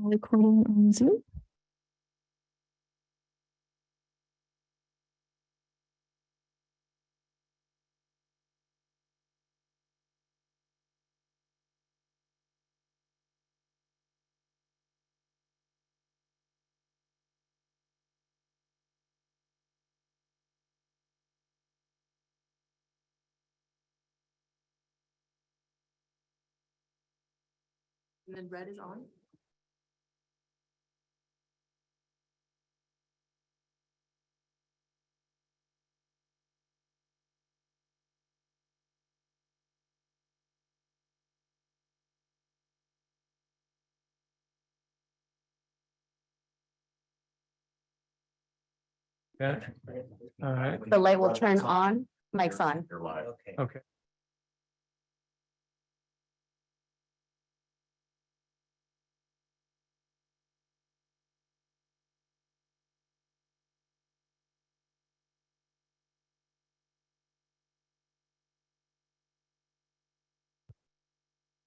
Recording on Zoom. And then red is on. Yeah. All right. The light will turn on, mic's on. You're live. Okay.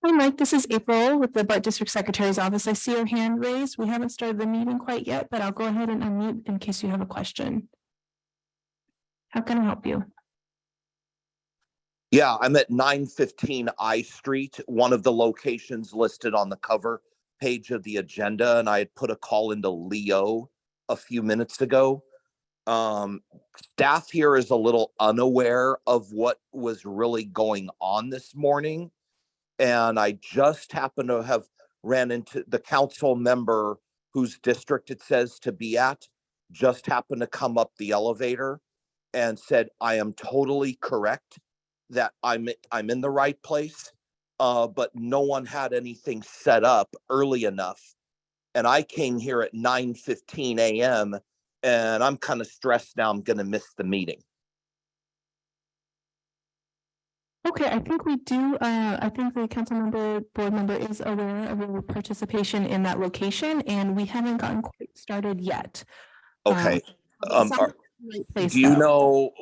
Hi, Mike. This is April with the BART District Secretary's Office. I see your hand raised. We haven't started the meeting quite yet, but I'll go ahead and unmute in case you have a question. How can I help you? Yeah, I'm at 915 I Street, one of the locations listed on the cover page of the agenda, and I had put a call into Leo a few minutes ago. Staff here is a little unaware of what was really going on this morning. And I just happen to have ran into the council member whose district it says to be at, just happened to come up the elevator and said, I am totally correct that I'm in the right place. But no one had anything set up early enough. And I came here at 9:15 a.m. and I'm kind of stressed now I'm gonna miss the meeting. Okay, I think we do, I think the council member, board member is aware of your participation in that location, and we haven't gotten quite started yet. Okay. It sounds Are- like the right place, Do you though. know,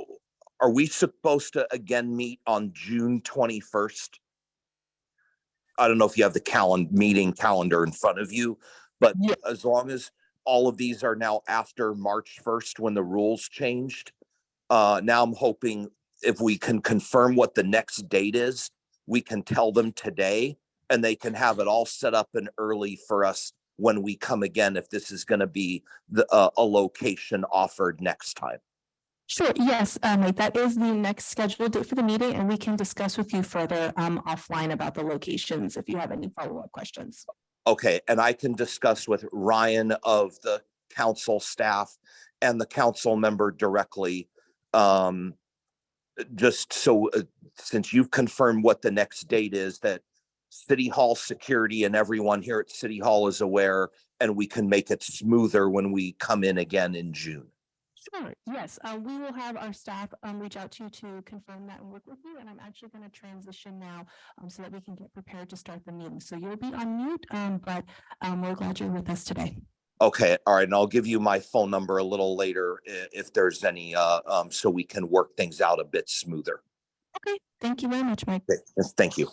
are we supposed to again meet on June 21st? I don't know if you have the meeting calendar in front of you, but Yeah. as long as all of these are now after March 1st, when the rules changed, now I'm hoping if we can confirm what the next date is, we can tell them today and they can have it all set up and early for us when we come again, if this is going to be a location offered next time. Sure, yes, Mike, that is the next scheduled date for the meeting, and we can discuss with you further offline about the locations if you have any follow-up questions. Okay, and I can discuss with Ryan of the council staff and the council member directly. Just so, since you've confirmed what the next date is, that City Hall security and everyone here at City Hall is aware, and we can make it smoother when we come in again in June. Sure, yes, we will have our staff reach out to you to confirm that and work with you, and I'm actually going to transition now so that we can get prepared to start the meeting. So you'll be on mute, but we're glad you're with us today. Okay, all right, and I'll give you my phone number a little later if there's any, so we can work things out a bit smoother. Okay, thank you very much, Mike. Okay, thank you.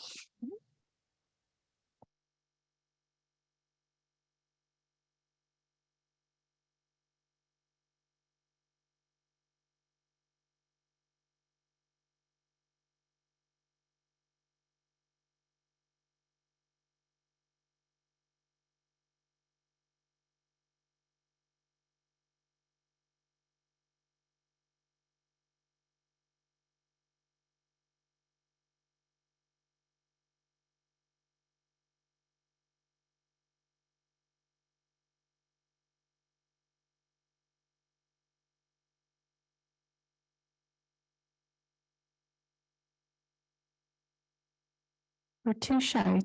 We're too shy,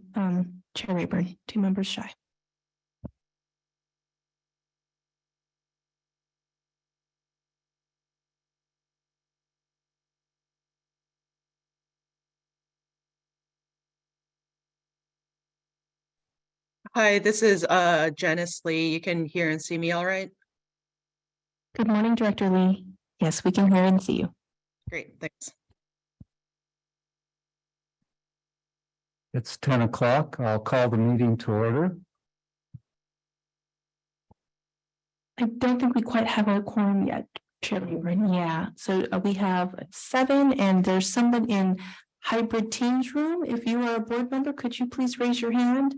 Chair Rayburn, 2 members shy. Hi, this is Janice Lee. You can hear and see me all right? Good morning, Director Lee. Yes, we can hear and see you. Great, thanks. It's 10 o'clock. I'll call the meeting to order. I don't think we quite have a quorum yet, Chairman. Yeah, so we have 7 and there's someone in hybrid teams room. If you are a board member, could you please raise your hand?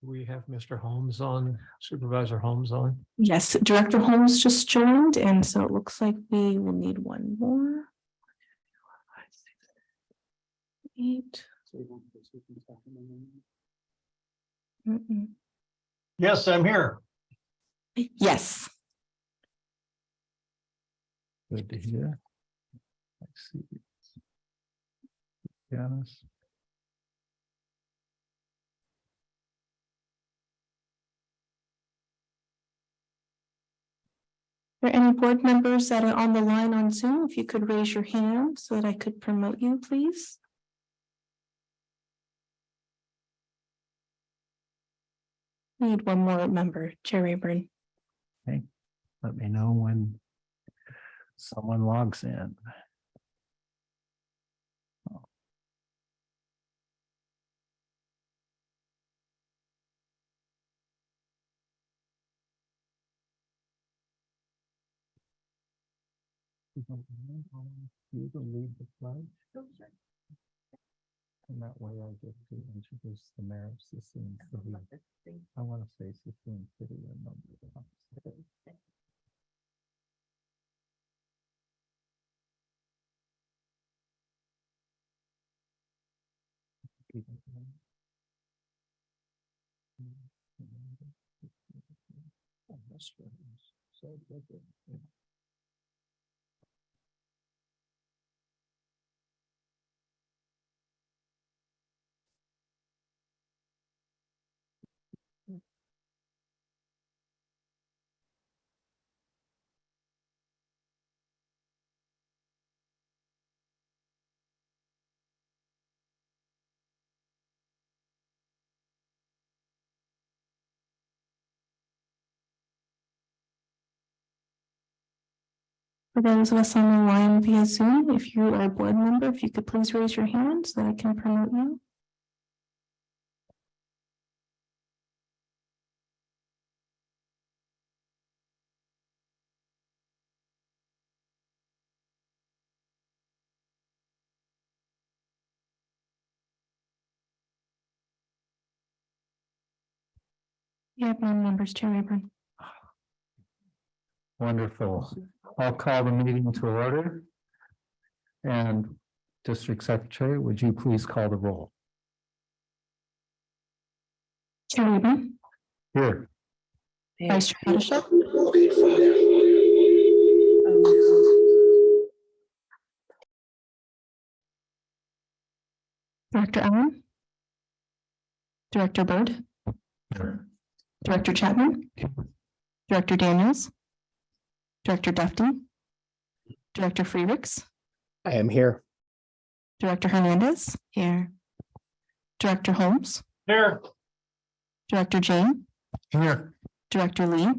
We have Mr. Holmes on, Supervisor Holmes on. Yes, Director Holmes just joined, and so it looks like we will need one more. 8. Mm-mm. Yes, I'm here. Yes, Good to hear. Let's see. Janice. are there any board members that are on the line on Zoom? If you could raise your hand so that I could promote you, please. We need one more member, Chair Rayburn. Let me know when someone logs in. You can lead the pledge. And that way I get to introduce the mayor of Sassoon City. I want to say Sassoon City a number of times. For those of us on the line via Zoom, if you are a board member, if you could please raise your hand so that I can promote you. You have 9 members, Chair Rayburn. Wonderful. I'll call the meeting to order. And District Secretary, would you please call the roll? Chair Rayburn, Here. Vice Chair Bishop, Director Allen, Director Byrd, Director Chapman, Director Daniels, Director Duffy, Director Freericks, I am here. Director Hernandez, here. Director Holmes, Here. Director Jane, Here. Director Lee,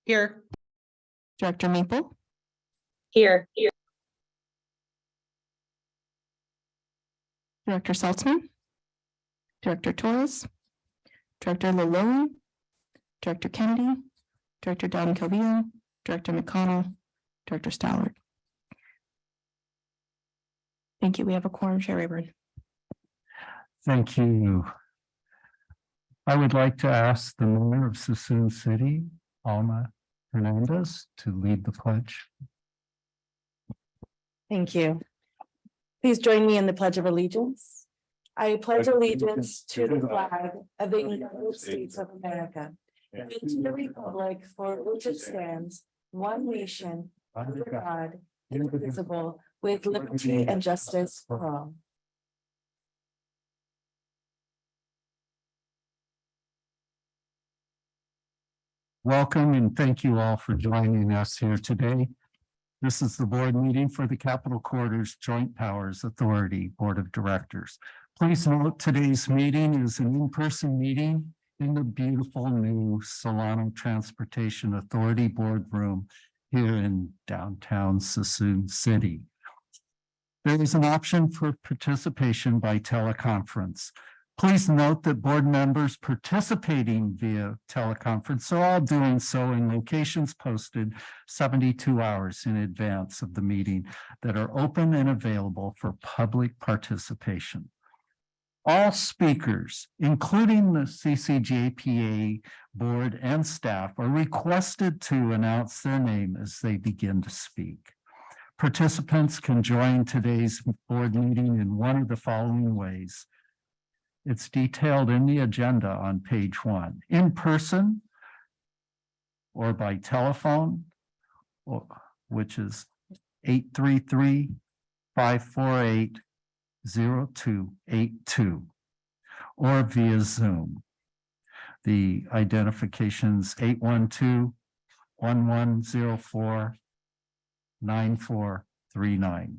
Here. Director Maple, Here. Director Saltzman, Director Torres, Director Lalone, Director Kennedy, Director Don Calvillo, Director McConnell, Director Stallard. Thank you. We have a quorum, Chair Rayburn. Thank you. I would like to ask the mayor of Sassoon City, Alma Hernandez, to lead the pledge. Thank you. Please join me in the Pledge of Allegiance. I pledge allegiance to the flag of the United States of America and to the republic for which it stands, one nation, under God, indivisible, with liberty and justice for all. Welcome and thank you all for joining us here today. This is the board meeting for the Capitol Quarters Joint Powers Authority Board of Directors. Please note today's meeting is an in-person meeting in the beautiful new Solano Transportation Authority Boardroom here in downtown Suisun City. There is an option for participation by teleconference. Please note that board members participating via teleconference are all doing so in locations posted 72 hours in advance of the meeting that are open and available for public participation. All speakers, including the CCJPA board and staff, are requested to announce their name as they begin to speak. Participants can join today's board meeting in one of the following ways. It's detailed in the agenda on page 1, in person or by telephone, which is 833-548-0282, or via Zoom. The identification's 812-1104-9439.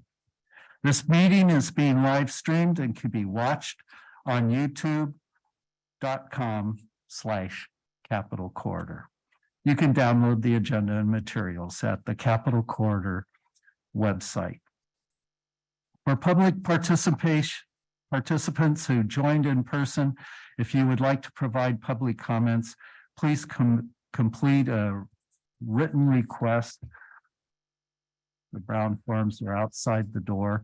This meeting is being live streamed and can be watched on youtube.com/Capitol Corridor. You can download the agenda and materials at the Capitol Corridor website. For public participants who joined in person, if you would like to provide public comments, please complete a written request. The brown forms are outside the door.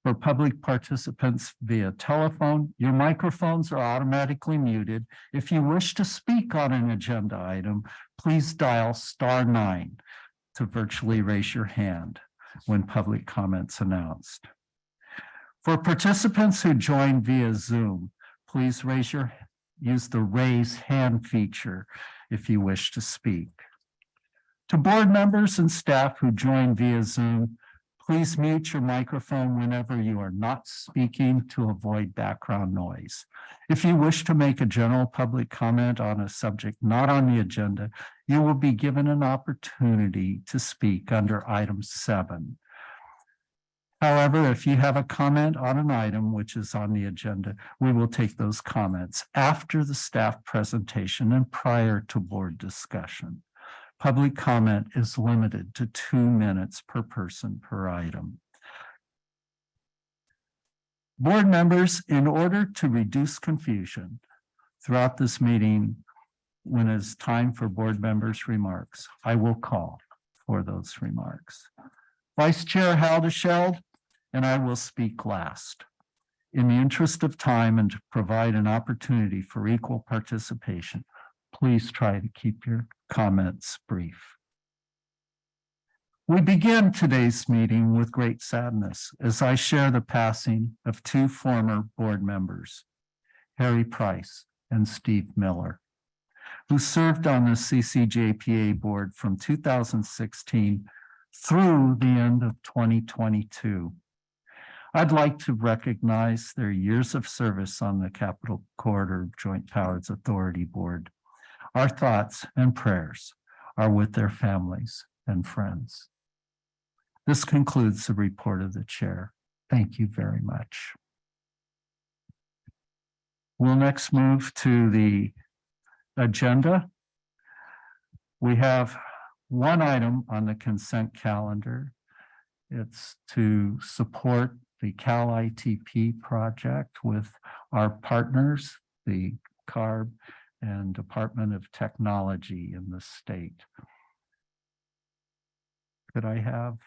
For public participants via telephone, your microphones are automatically muted. If you wish to speak on an agenda item, please dial *9 to virtually raise your hand when public comments announced. For participants who join via Zoom, please use the raise hand feature if you wish to speak. To board members and staff who join via Zoom, please mute your microphone whenever you are not speaking to avoid background noise. If you wish to make a general public comment on a subject not on the agenda, you will be given an opportunity to speak under item 7. However, if you have a comment on an item which is on the agenda, we will take those comments after the staff presentation and prior to board discussion. Public comment is limited to 2 minutes per person per item. Board members, in order to reduce confusion throughout this meeting, when it's time for board members' remarks, I will call for those remarks. Vice Chair Haldesheld and I will speak last. In the interest of time and to provide an opportunity for equal participation, please try to keep your comments brief. We begin today's meeting with great sadness as I share the passing of 2 former board members, Harry Price and Steve Miller, who served on the CCJPA board from 2016 through the end of 2022. I'd like to recognize their years of service on the Capitol Corridor Joint Powers Authority Board. Our thoughts and prayers are with their families and friends. This concludes the report of the chair. Thank you very much. We'll next move to the agenda. We have one item on the consent calendar. It's to support the Cal ITP project with our partners, the CARB and Department of Technology in the state. Could I have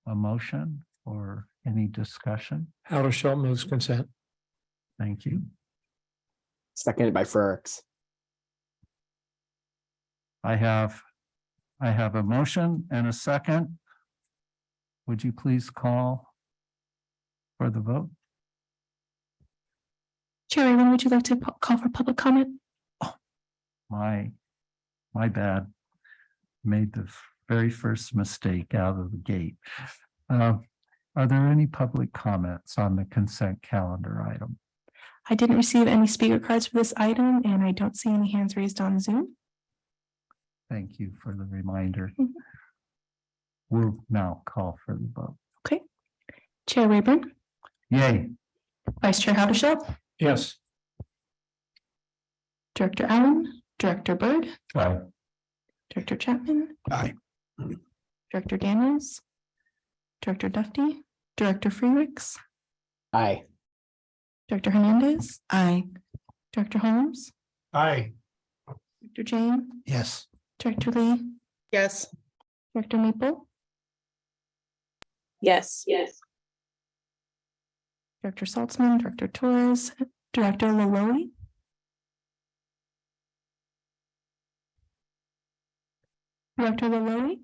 a motion or any discussion? Haldesheld moves consent. Thank you. Seconded by Frericks. I have a motion and a second. Would you please call for the vote? Chair Raymond, would you like to call for public comment? My bad. Made the very first mistake out of the gate. Are there any public comments on the consent calendar item? I didn't receive any speaker cards for this item, and I don't see any hands raised on Zoom. Thank you for the reminder. We'll now call for the vote. Okay. Chair Rayburn, Yay. Vice Chair Haldesheld, Yes. Director Allen, Director Byrd, Aye. Director Chapman, Aye. Director Daniels, Director Duffy, Director Freelix, Aye. Director Hernandez. Aye. Director Holmes, Aye. Director Jane, Yes. Director Lee, Yes. Director Maple, Yes. Director Saltzman, Director Torres, Director Malloy. Director Malloy.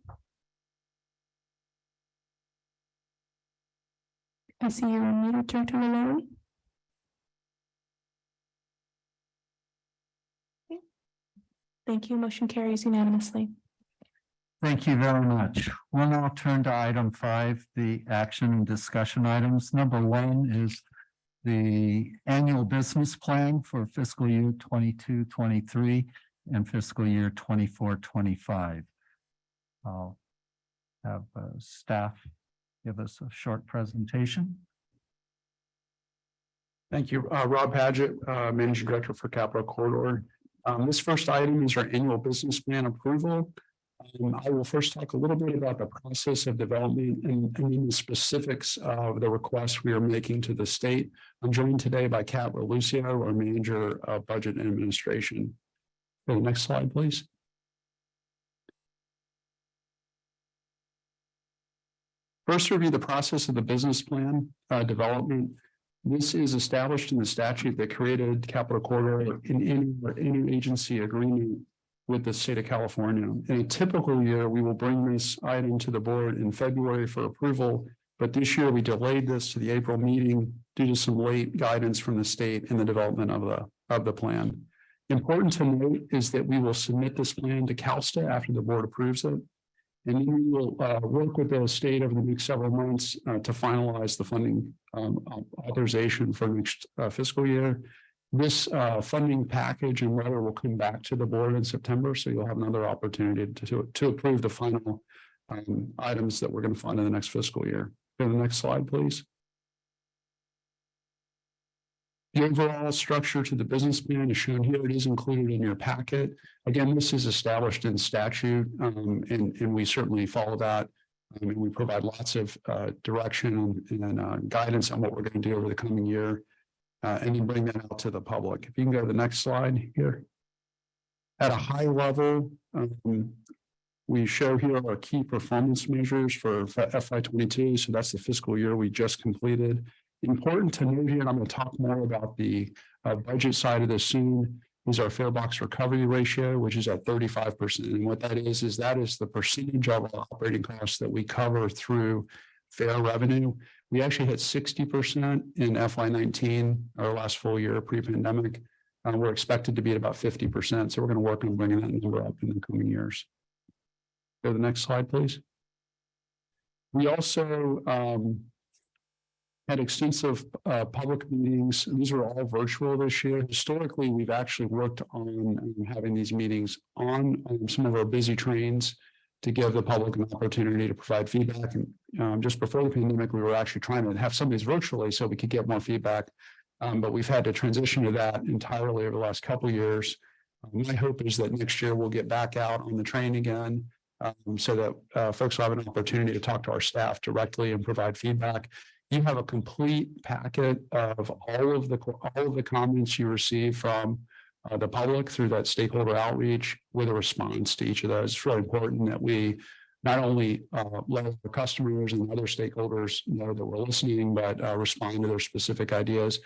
I see you're unmuted, Director Malloy. Thank you. Motion carries unanimously. Thank you very much. We'll now turn to item 5, the action and discussion items. Number 1 is the annual business plan for fiscal year 22-23 and fiscal year 24-25. I'll have staff give us a short presentation. Thank you. Rob Paget, Managing Director for Capital Corridor. This first item is our annual business plan approval. I will first talk a little bit about the process of development and then the specifics of the request we are making to the state. I'm joined today by Kat Lucio, our Manager of Budget and Administration. Go to the next slide, please. First, review the process of the business plan development. This is established in the statute that created Capital Corridor in any agency agreement with the state of California. In a typical year, we will bring this item to the board in February for approval, but this year we delayed this to the April meeting due to some late guidance from the state in the development of the plan. Important to note is that we will submit this plan to CalSTA after the board approves it. And then we will work with the state over the next several months to finalize the funding authorization for next fiscal year. This funding package and letter will come back to the board in September, so you'll have another opportunity to approve the final items that we're going to fund in the next fiscal year. Go to the next slide, please. The overall structure to the business plan is shown here. It is included in your packet. Again, this is established in statute, and we certainly follow that. And we provide lots of direction and guidance on what we're going to do over the coming year. And then bring that out to the public. If you can go to the next slide here. At a high level, we show here our key performance measures for FY22. So that's the fiscal year we just completed. Important to note here, and I'm going to talk more about the budget side of this soon, is our fare box recovery ratio, which is at 35%. And what that is that is the percentage of our operating costs that we cover through fare revenue. We actually hit 60% in FY19, our last full year pre-pandemic. We're expected to be at about 50%. So we're going to work on bringing that number up in the coming years. Go to the next slide, please. We also had extensive public meetings. These are all virtual this year. Historically, we've actually worked on having these meetings on some of our busy trains to give the public an opportunity to provide feedback. And just before the pandemic, we were actually trying to have some of these virtually so we could get more feedback. But we've had to transition to that entirely over the last couple of years. My hope is that next year we'll get back out on the train again so that folks will have an opportunity to talk to our staff directly and provide feedback. You have a complete packet of all of the comments you receive from the public through that stakeholder outreach with a response to each of those. It's really important that we not only let the customers and other stakeholders know that we're listening, but respond to their specific ideas.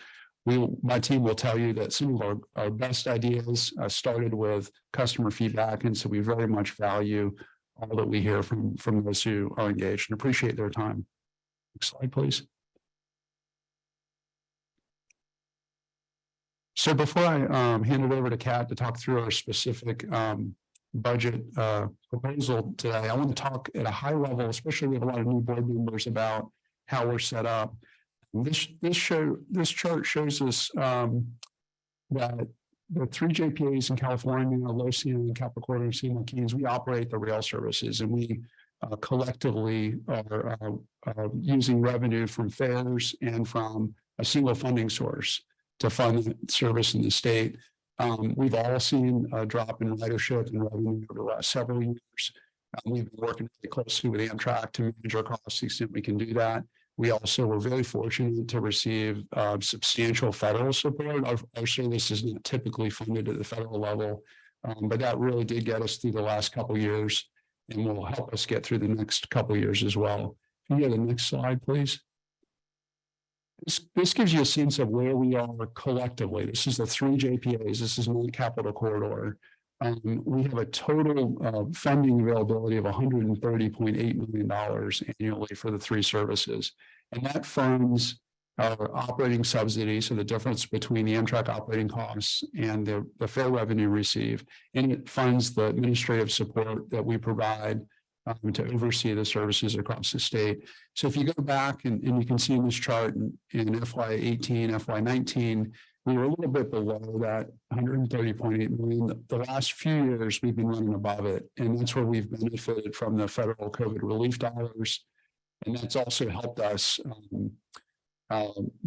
My team will tell you that some of our best ideas started with customer feedback, and so we very much value all that we hear from those who are engaged and appreciate their time. Next slide, please. So before I hand it over to Kat to talk through our specific budget proposal today, I want to talk at a high level, especially with a lot of new board members, about how we're set up. This chart shows us that the 3 JPAs in California, Lothian and Capital Corridor and San Joaquin, we operate the rail services, and we collectively are using revenue from fares and from a single funding source to fund service in the state. We've all seen a drop in ridership and revenue over the last several years. We've been working really closely with Amtrak to manage our costs to the extent we can do that. We also were very fortunate to receive substantial federal support. Our service is not typically funded at the federal level, but that really did get us through the last couple of years and will help us get through the next couple of years as well. Can you go to the next slide, please? This gives you a sense of where we are collectively. This is the three JPAs. This is non-capital corridor. We have a total funding availability of $130.8 million annually for the three services. And that funds our operating subsidies, so the difference between the Amtrak operating costs and the fare revenue received. And it funds the administrative support that we provide to oversee the services across the state. So if you go back and you can see in this chart in FY18, FY19, we were a little bit below that 130.8 million. The last few years, we've been running above it. And that's where we've benefited from the federal COVID relief dollars. And that's also helped us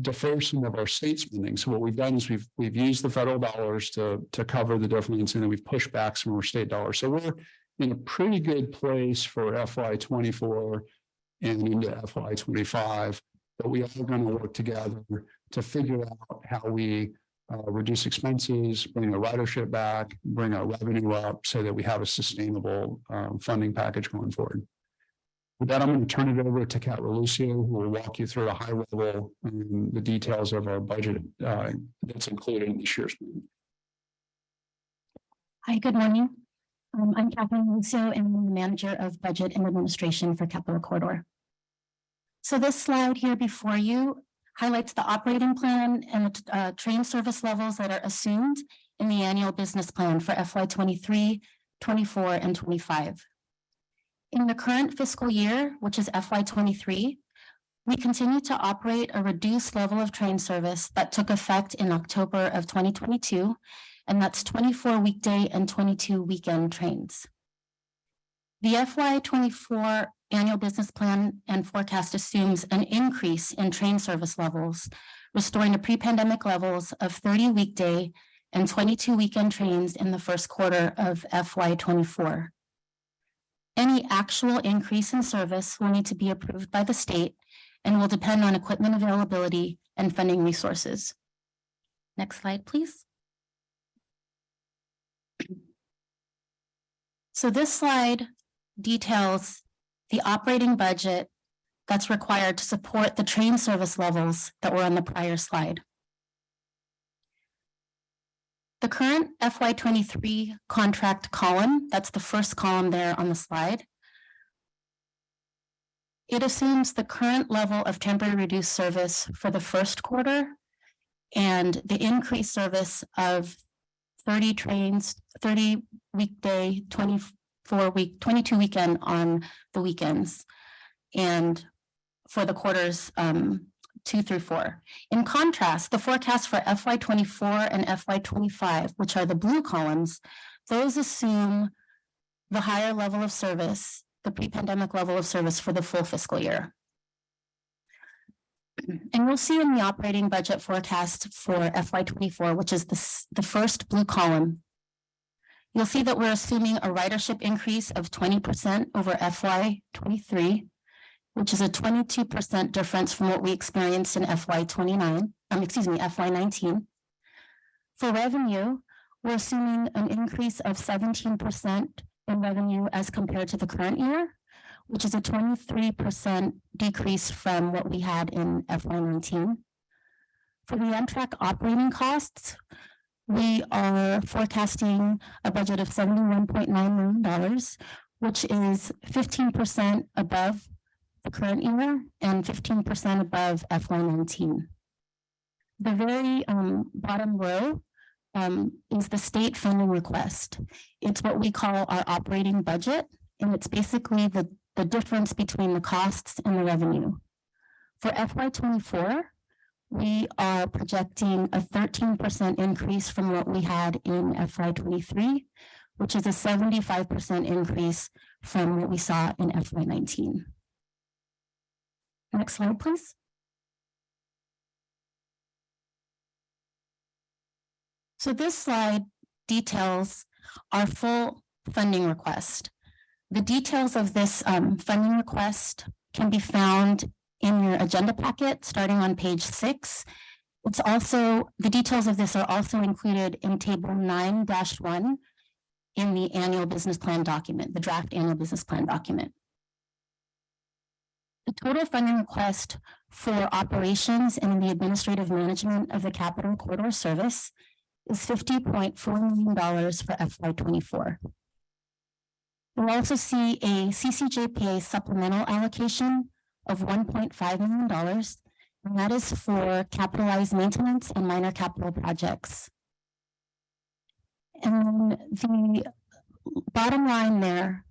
defer some of our state spending. So what we've done is we've used the federal dollars to cover the difference, and then we've pushed back some of our state dollars. So we're in a pretty good place for FY24 and into FY25, but we are going to work together to figure out how we reduce expenses, bring our ridership back, bring our revenue up so that we have a sustainable funding package going forward. With that, I'm going to turn it over to Kat Relucio, who will walk you through a high level the details of our budget that's included in this year's plan. Hi, good morning. I'm Catherine Lucio, and I'm the Manager of Budget and Administration for Capital Corridor. So this slide here before you highlights the operating plan and the train service levels that are assumed in the annual business plan for FY23, 24, and 25. In the current fiscal year, which is FY23, we continue to operate a reduced level of train service that took effect in October of 2022, and that's 24 weekday and 22 weekend trains. The FY24 annual business plan and forecast assumes an increase in train service levels, restoring to pre-pandemic levels of 30 weekday and 22 weekend trains in the first quarter of FY24. Any actual increase in service will need to be approved by the state and will depend on equipment availability and funding resources. Next slide, please. So this slide details the operating budget that's required to support the train service levels that were on the prior slide. The current FY23 contract column, that's the first column there on the slide. It assumes the current level of temporary reduced service for the first quarter and the increased service of 30 trains, 30 weekday, 22 weekend on the weekends, and for the quarters 2 through 4. In contrast, the forecast for FY24 and FY25, which are the blue columns, those assume the higher level of service, the pre-pandemic level of service for the full fiscal year. And we'll see in the operating budget forecast for FY24, which is the first blue column, you'll see that we're assuming a ridership increase of 20% over FY23, which is a 22% difference from what we experienced in FY19. For revenue, we're assuming an increase of 17% in revenue as compared to the current year, which is a 23% decrease from what we had in FY19. For the Amtrak operating costs, we are forecasting a budget of $71.9 million, which is 15% above the current year and 15% above FY19. The very bottom row is the state funding request. It's what we call our operating budget, and it's basically the difference between the costs and the revenue. For FY24, we are projecting a 13% increase from what we had in FY23, which is a 75% increase from what we saw in FY19. Next slide, please. So this slide details our full funding request. The details of this funding request can be found in your agenda packet, starting on page 6. It's also, the details of this are also included in table 9-1 in the annual business plan document, the draft annual business plan document. The total funding request for operations and the administrative management of the Capital Corridor Service is $50.4 million for FY24. You'll also see a CCJPA supplemental allocation of $1.5 million, and that is for capitalized maintenance and minor capital projects. And the bottom line there,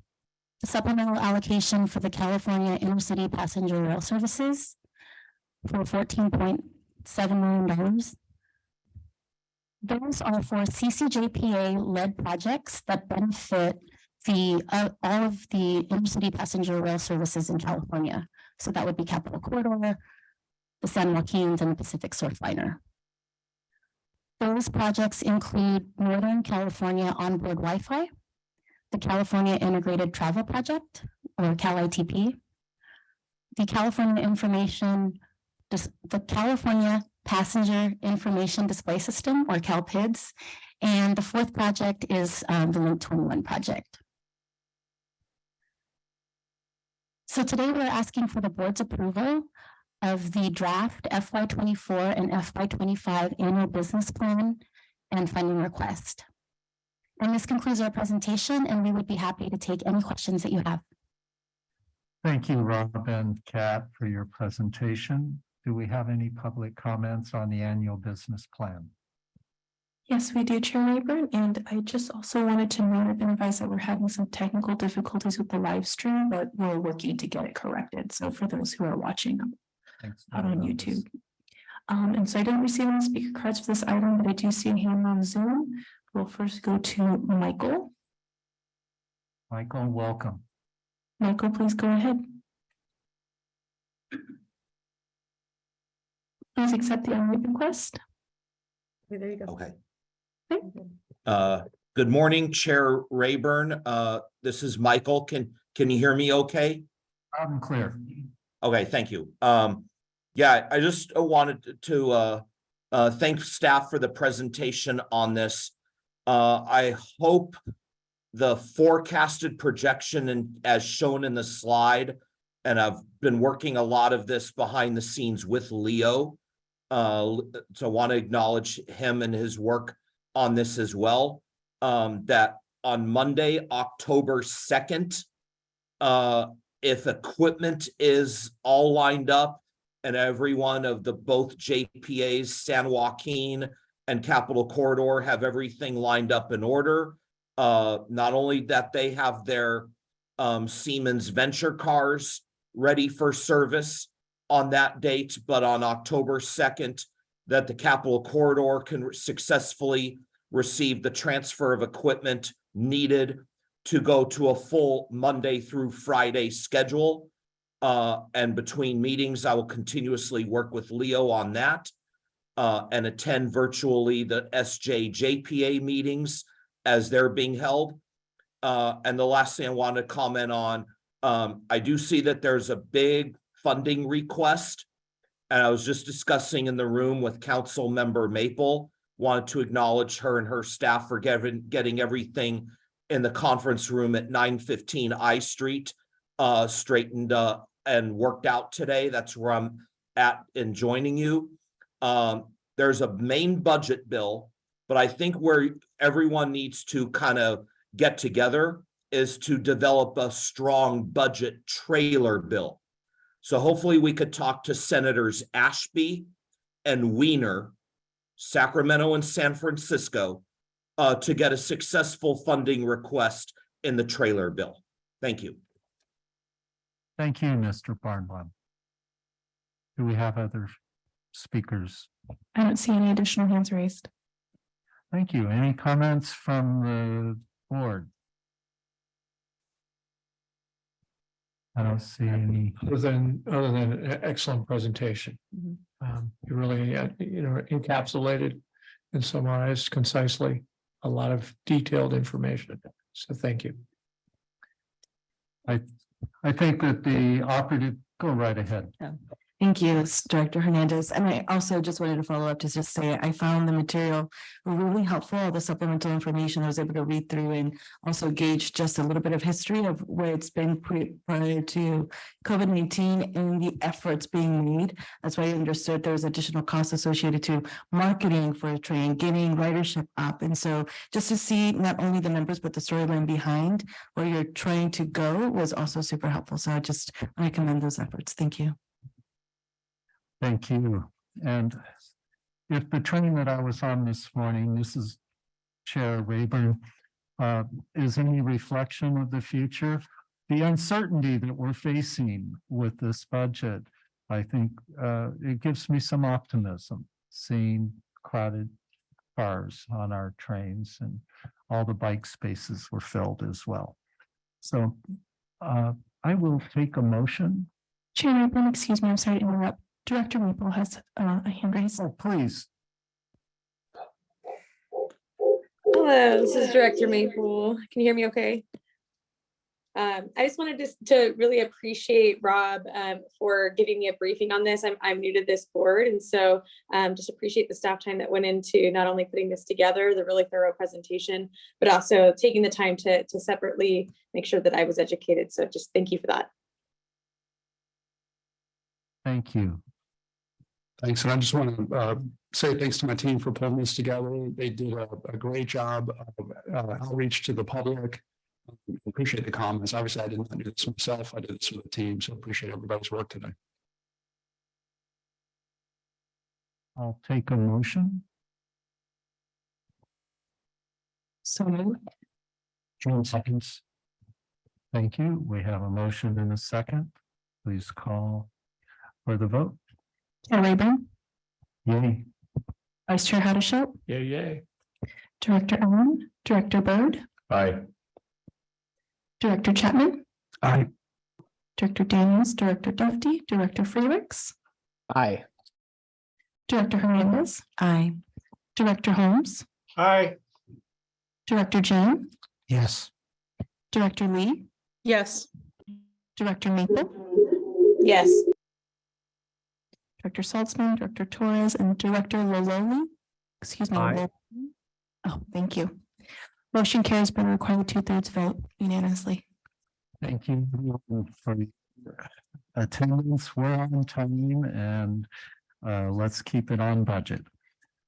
the supplemental allocation for the California Intercity Passenger Rail Services for $14.7 million. Those are for CCJPA-led projects that benefit all of the intercity passenger rail services in California. So that would be Capital Corridor, the San Joaquins, and the Pacific Surfliner. Those projects include Northern California Onboard Wi-Fi, the California Integrated Travel Project, or CAL-ITP, the California Passenger Information Display System, or CAL-PIDS, and the fourth project is the Link 21 project. So today we're asking for the board's approval of the draft FY24 and FY25 annual business plan and funding request. And this concludes our presentation, and we would be happy to take any questions that you have. Thank you, Rob and Kat, for your presentation. Do we have any public comments on the annual business plan? Yes, we do, Chair Rayburn, and I just also wanted to note and advise that we're having some technical difficulties with the live stream, but we're working to get it corrected. So for those who are watching Thanks. out on YouTube. And so I didn't receive any speaker cards for this item, but I do see a hand on Zoom. We'll first go to Michael. Michael, welcome. Michael, please go ahead. Please accept the unmute request. Okay, there you go. Okay. Okay. Good morning, Chair Rayburn. This is Michael. Can you hear me okay? Loud and clear. Okay, thank you. Yeah, I just wanted to thank staff for the presentation on this. I hope the forecasted projection and as shown in the slide, and I've been working a lot of this behind the scenes with Leo. So I want to acknowledge him and his work on this as well. That on Monday, October 2nd, if equipment is all lined up and every one of the both JPAs, San Joaquin and Capital Corridor have everything lined up in order, not only that they have their Siemens Venture cars ready for service on that date, but on October 2nd, that the Capital Corridor can successfully receive the transfer of equipment needed to go to a full Monday through Friday schedule. And between meetings, I will continuously work with Leo on that and attend virtually the SJJPA meetings as they're being held. And the last thing I want to comment on, I do see that there's a big funding request. And I was just discussing in the room with Council Member Maple, wanted to acknowledge her and her staff for getting everything in the conference room at 915 I Street straightened and worked out today. That's where I'm at in joining you. There's a main budget bill, but I think where everyone needs to kind of get together is to develop a strong budget trailer bill. So hopefully we could talk to Senators Ashby and Wiener, Sacramento and San Francisco, to get a successful funding request in the trailer bill. Thank you. Thank you, Mr. Barnbaum. Do we have other speakers? I don't see any additional hands raised. Thank you. Any comments from the board? I don't see any. Other than an excellent presentation. You really, encapsulated and summarized concisely, a lot of detailed information. So thank you. I think that the operative, go right ahead. Thank you, Director Hernandez. And I also just wanted to follow up to just say I found the material really helpful, all the supplemental information I was able to read through and also gauge just a little bit of history of where it's been prior to COVID-19 and the efforts being made. That's why I understood there was additional costs associated to marketing for a train, getting ridership up. And so just to see not only the numbers, but the storyline behind where you're trying to go was also super helpful. So I commend those efforts. Thank you. Thank you. And if the train that I was on this morning, this is Chair Rayburn, is any reflection of the future, the uncertainty that we're facing with this budget, I think it gives me some optimism seeing crowded cars on our trains and all the bike spaces were filled as well. So I will take a motion. Chair Rayburn, excuse me, I'm sorry to interrupt. Director Maple has a hand raised. Oh, please. Hello, this is Director Maple. Can you hear me okay? I just wanted to really appreciate Rob for giving me a briefing on this. I'm new to this board, and so just appreciate the staff time that went into not only putting this together, the really thorough presentation, but also taking the time to separately make sure that I was educated. So just thank you for that. Thank you. Thanks. And I just want to say thanks to my team for pulling this together. They did a great job of outreach to the public. Appreciate the comments. Obviously, I did not do this myself. I did this with the team. So appreciate everybody's work today. I'll take a motion. So moved. John seconds. Thank you. We have a motion and a second. Please call for the vote. Chair Rayburn, Yay. Vice Chair Haddishelt, Yay. Director Allen, Director Byrd, Aye. Director Chapman, Aye. Director Daniels, Director Duffy, Director Freelix, Aye. Director Hernandez, Aye. Director Holmes, Aye. Director Jean, Yes. Director Lee, Yes. Director Maple, Yes. Director Saltzman, Director Torres, and Director Lololi. Excuse me. Aye. Oh, thank you. Motion carries by requiring 2/3 vote unanimously. Thank you for your attendance. We're on time and let's keep it on budget.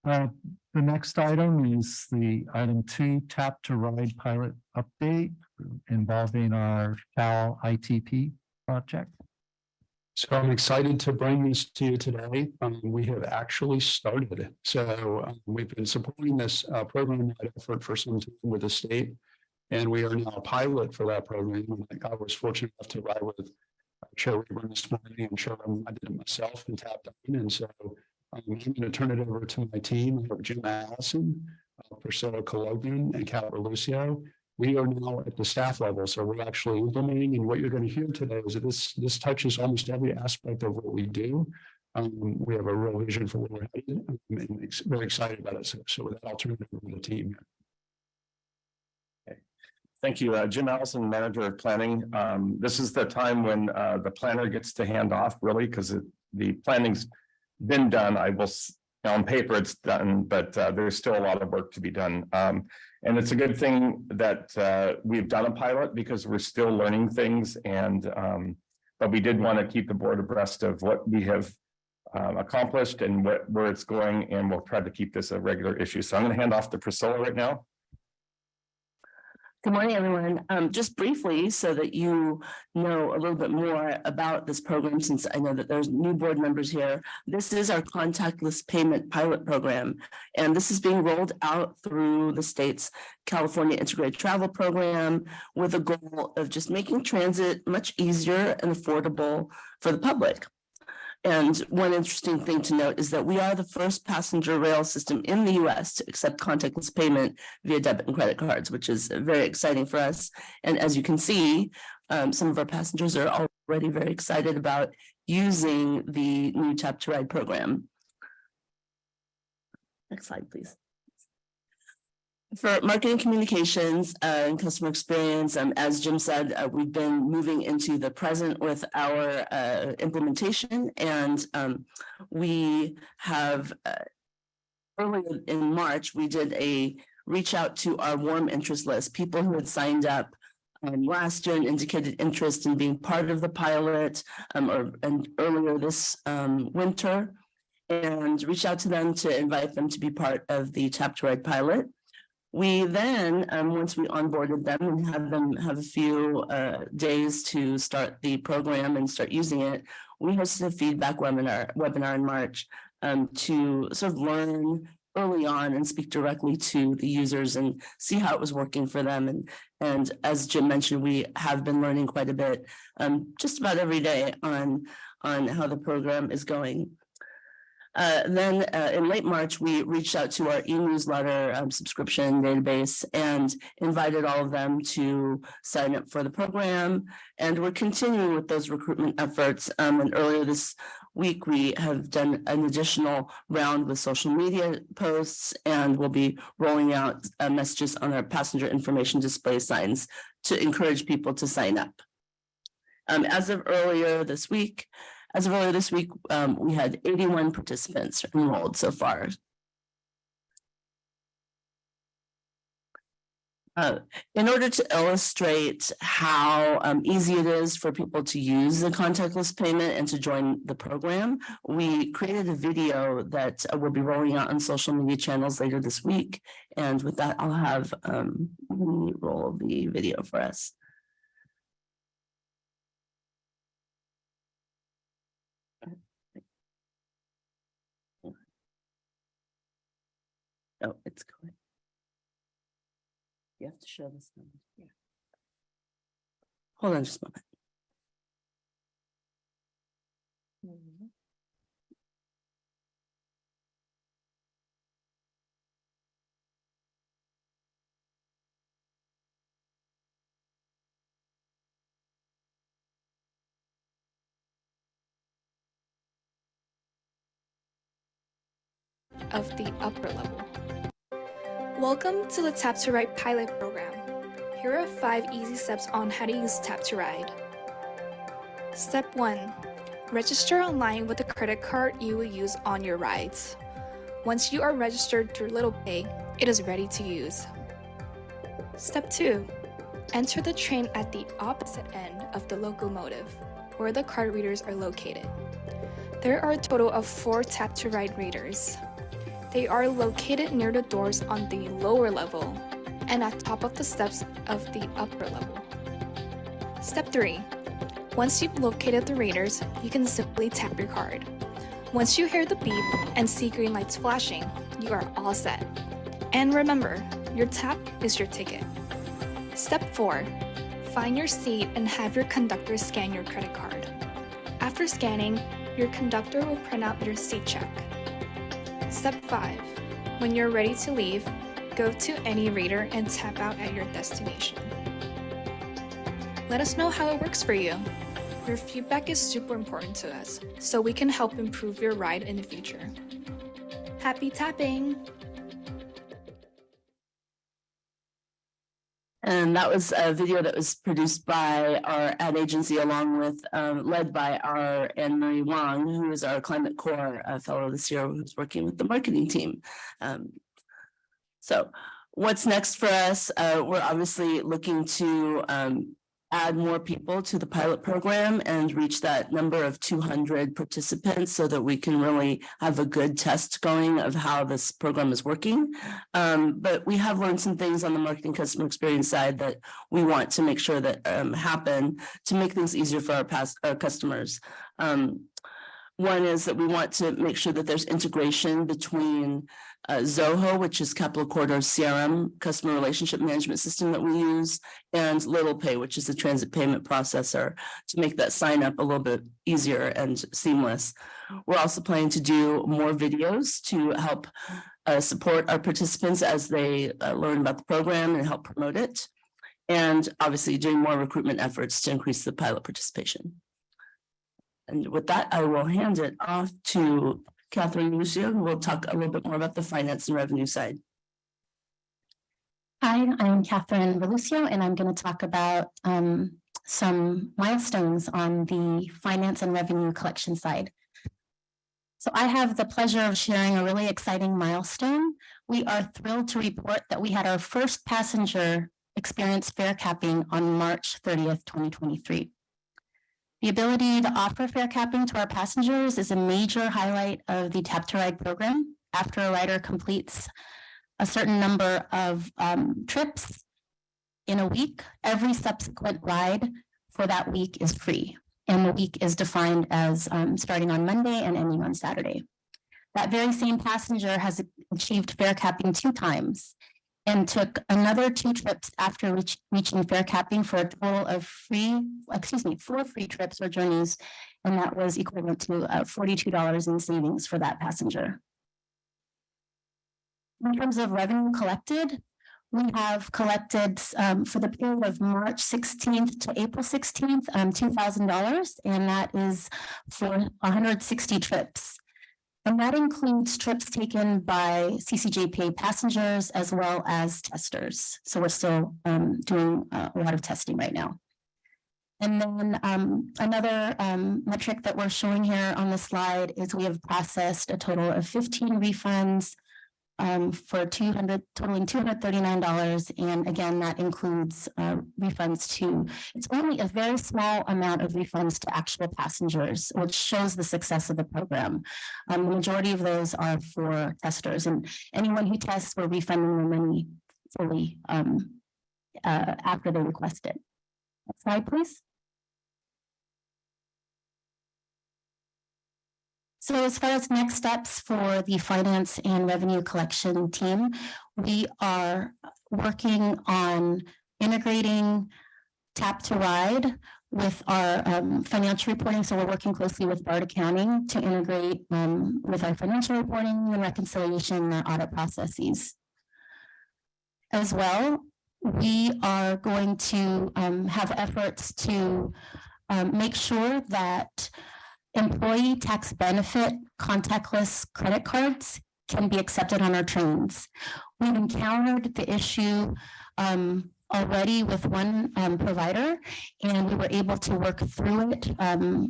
The next item is the item 2, Tap to Ride pilot update involving our Cal ITP project. So I'm excited to bring this to you today. We have actually started. So we've been supporting this program effort for some time with the state. And we are now a pilot for that program. And I was fortunate enough to ride with Chair Rayburn this morning and Chair, I did it myself and tapped on. And so I'm going to turn it over to my team, Jim Allison, Priscilla Cologan, and Cal Lucio. We are now at the staff level, so we're actually implementing, and what you're going to hear today is that this touches almost every aspect of what we do. We have a real vision for where we're headed, and very excited about it. So with that, I'll turn it over to the team. Thank you, Jim Allison, Manager of Planning. This is the time when the planner gets to hand off, really, because the planning's been done. On paper it's done, but there's still a lot of work to be done. And it's a good thing that we've done a pilot because we're still learning things, and but we did want to keep the board abreast of what we have accomplished and where it's going, and we'll try to keep this a regular issue. So I'm going to hand off to Priscilla right now. Good morning, everyone. Just briefly, so that you know a little bit more about this program, since I know that there's new board members here. This is our contactless payment pilot program, and this is being rolled out through the state's California Integrated Travel Program with a goal of just making transit much easier and affordable for the public. And one interesting thing to note is that we are the first passenger rail system in the US to accept contactless payment via debit and credit cards, which is very exciting for us. And as you can see, some of our passengers are already very excited about using the new Tap to Ride program. Next slide, please. For marketing communications and customer experience, as Jim said, we've been moving into the present with our implementation, and we have earlier in March, we did a reach out to our warm interest list, people who had signed up last year and indicated interest in being part of the pilot and earlier this winter, and reach out to them to invite them to be part of the Tap to Ride pilot. We then, once we onboarded them and had them have a few days to start the program and start using it, we hosted a feedback webinar in March to sort of learn early on and speak directly to the users and see how it was working for them. And as Jim mentioned, we have been learning quite a bit, just about every day on how the program is going. Then in late March, we reached out to our e-newsletter subscription database and invited all of them to sign up for the program. And we're continuing with those recruitment efforts. And earlier this week, we have done an additional round with social media posts, and we'll be rolling out messages on our passenger information display signs to encourage people to sign up. As of earlier this week, we had 81 participants enrolled so far. In order to illustrate how easy it is for people to use the contactless payment and to join the program, we created a video that we'll be rolling out on social media channels later this week. And with that, I'll have me roll the video for us. Oh, it's going. You have to show this one. Yeah. Hold on just a moment. Of the upper level. Welcome to the Tap to Ride pilot program. Here are 5 easy steps on how to use Tap to Ride. Step 1. Register online with the credit card you will use on your rides. Once you are registered through Little Pay, it is ready to use. Step 2. Enter the train at the opposite end of the locomotive, where the card readers are located. There are a total of 4 Tap to Ride readers. They are located near the doors on the lower level and at top of the steps of the upper level. Step 3. Once you've located the readers, you can simply tap your card. Once you hear the beep and see green lights flashing, you are all set. And remember, your tap is your ticket. Step 4. Find your seat and have your conductor scan your credit card. After scanning, your conductor will print out your seat check. Step 5. When you're ready to leave, go to any reader and tap out at your destination. Let us know how it works for you. Your feedback is super important to us, so we can help improve your ride in the future. Happy tapping! And that was a video that was produced by our ad agency, along with led by our Anne Marie Wong, who is our Climate Corps fellow this year, who's working with the marketing team. So what's next for us? We're obviously looking to add more people to the pilot program and reach that number of 200 participants so that we can really have a good test going of how this program is working. But we have learned some things on the marketing customer experience side that we want to make sure that happen to make things easier for our customers. One is that we want to make sure that there's integration between Zoho, which is Capital Corridor's CRM, customer relationship management system that we use, and Little Pay, which is the transit payment processor, to make that sign up a little bit easier and seamless. We're also planning to do more videos to help support our participants as they learn about the program and help promote it. And obviously doing more recruitment efforts to increase the pilot participation. And with that, I will hand it off to Catherine Lucio, who will talk a little bit more about the finance and revenue side. Hi, I'm Catherine Relucio, and I'm going to talk about some milestones on the finance and revenue collection side. So I have the pleasure of sharing a really exciting milestone. We are thrilled to report that we had our first passenger experience fare capping on March 30th, 2023. The ability to offer fare capping to our passengers is a major highlight of the Tap to Ride program. After a rider completes a certain number of trips in a week, every subsequent ride for that week is free. And the week is defined as starting on Monday and ending on Saturday. That very same passenger has achieved fare capping 2 times and took another 2 trips after reaching fare capping for a total of 4 free trips or journeys. And that was equivalent to $42 in savings for that passenger. In terms of revenue collected, we have collected for the period of March 16th to April 16th, $2,000, and that is for 160 trips. And that includes trips taken by CCJPA passengers as well as testers. So we're still doing a lot of testing right now. And then another metric that we're showing here on the slide is we have processed a total of 15 refunds for totaling $239. And again, that includes refunds to, it's only a very small amount of refunds to actual passengers, which shows the success of the program. The majority of those are for testers, and anyone who tests, we're refunding their money fully after they request it. Next slide, please. So as far as next steps for the finance and revenue collection team, we are working on integrating Tap to Ride with our financial reporting. So we're working closely with BART Accounting to integrate with our financial reporting and reconciliation and audit processes. As well, we are going to have efforts to make sure that employee tax benefit contactless credit cards can be accepted on our trains. We've encountered the issue already with one provider, and we were able to work through it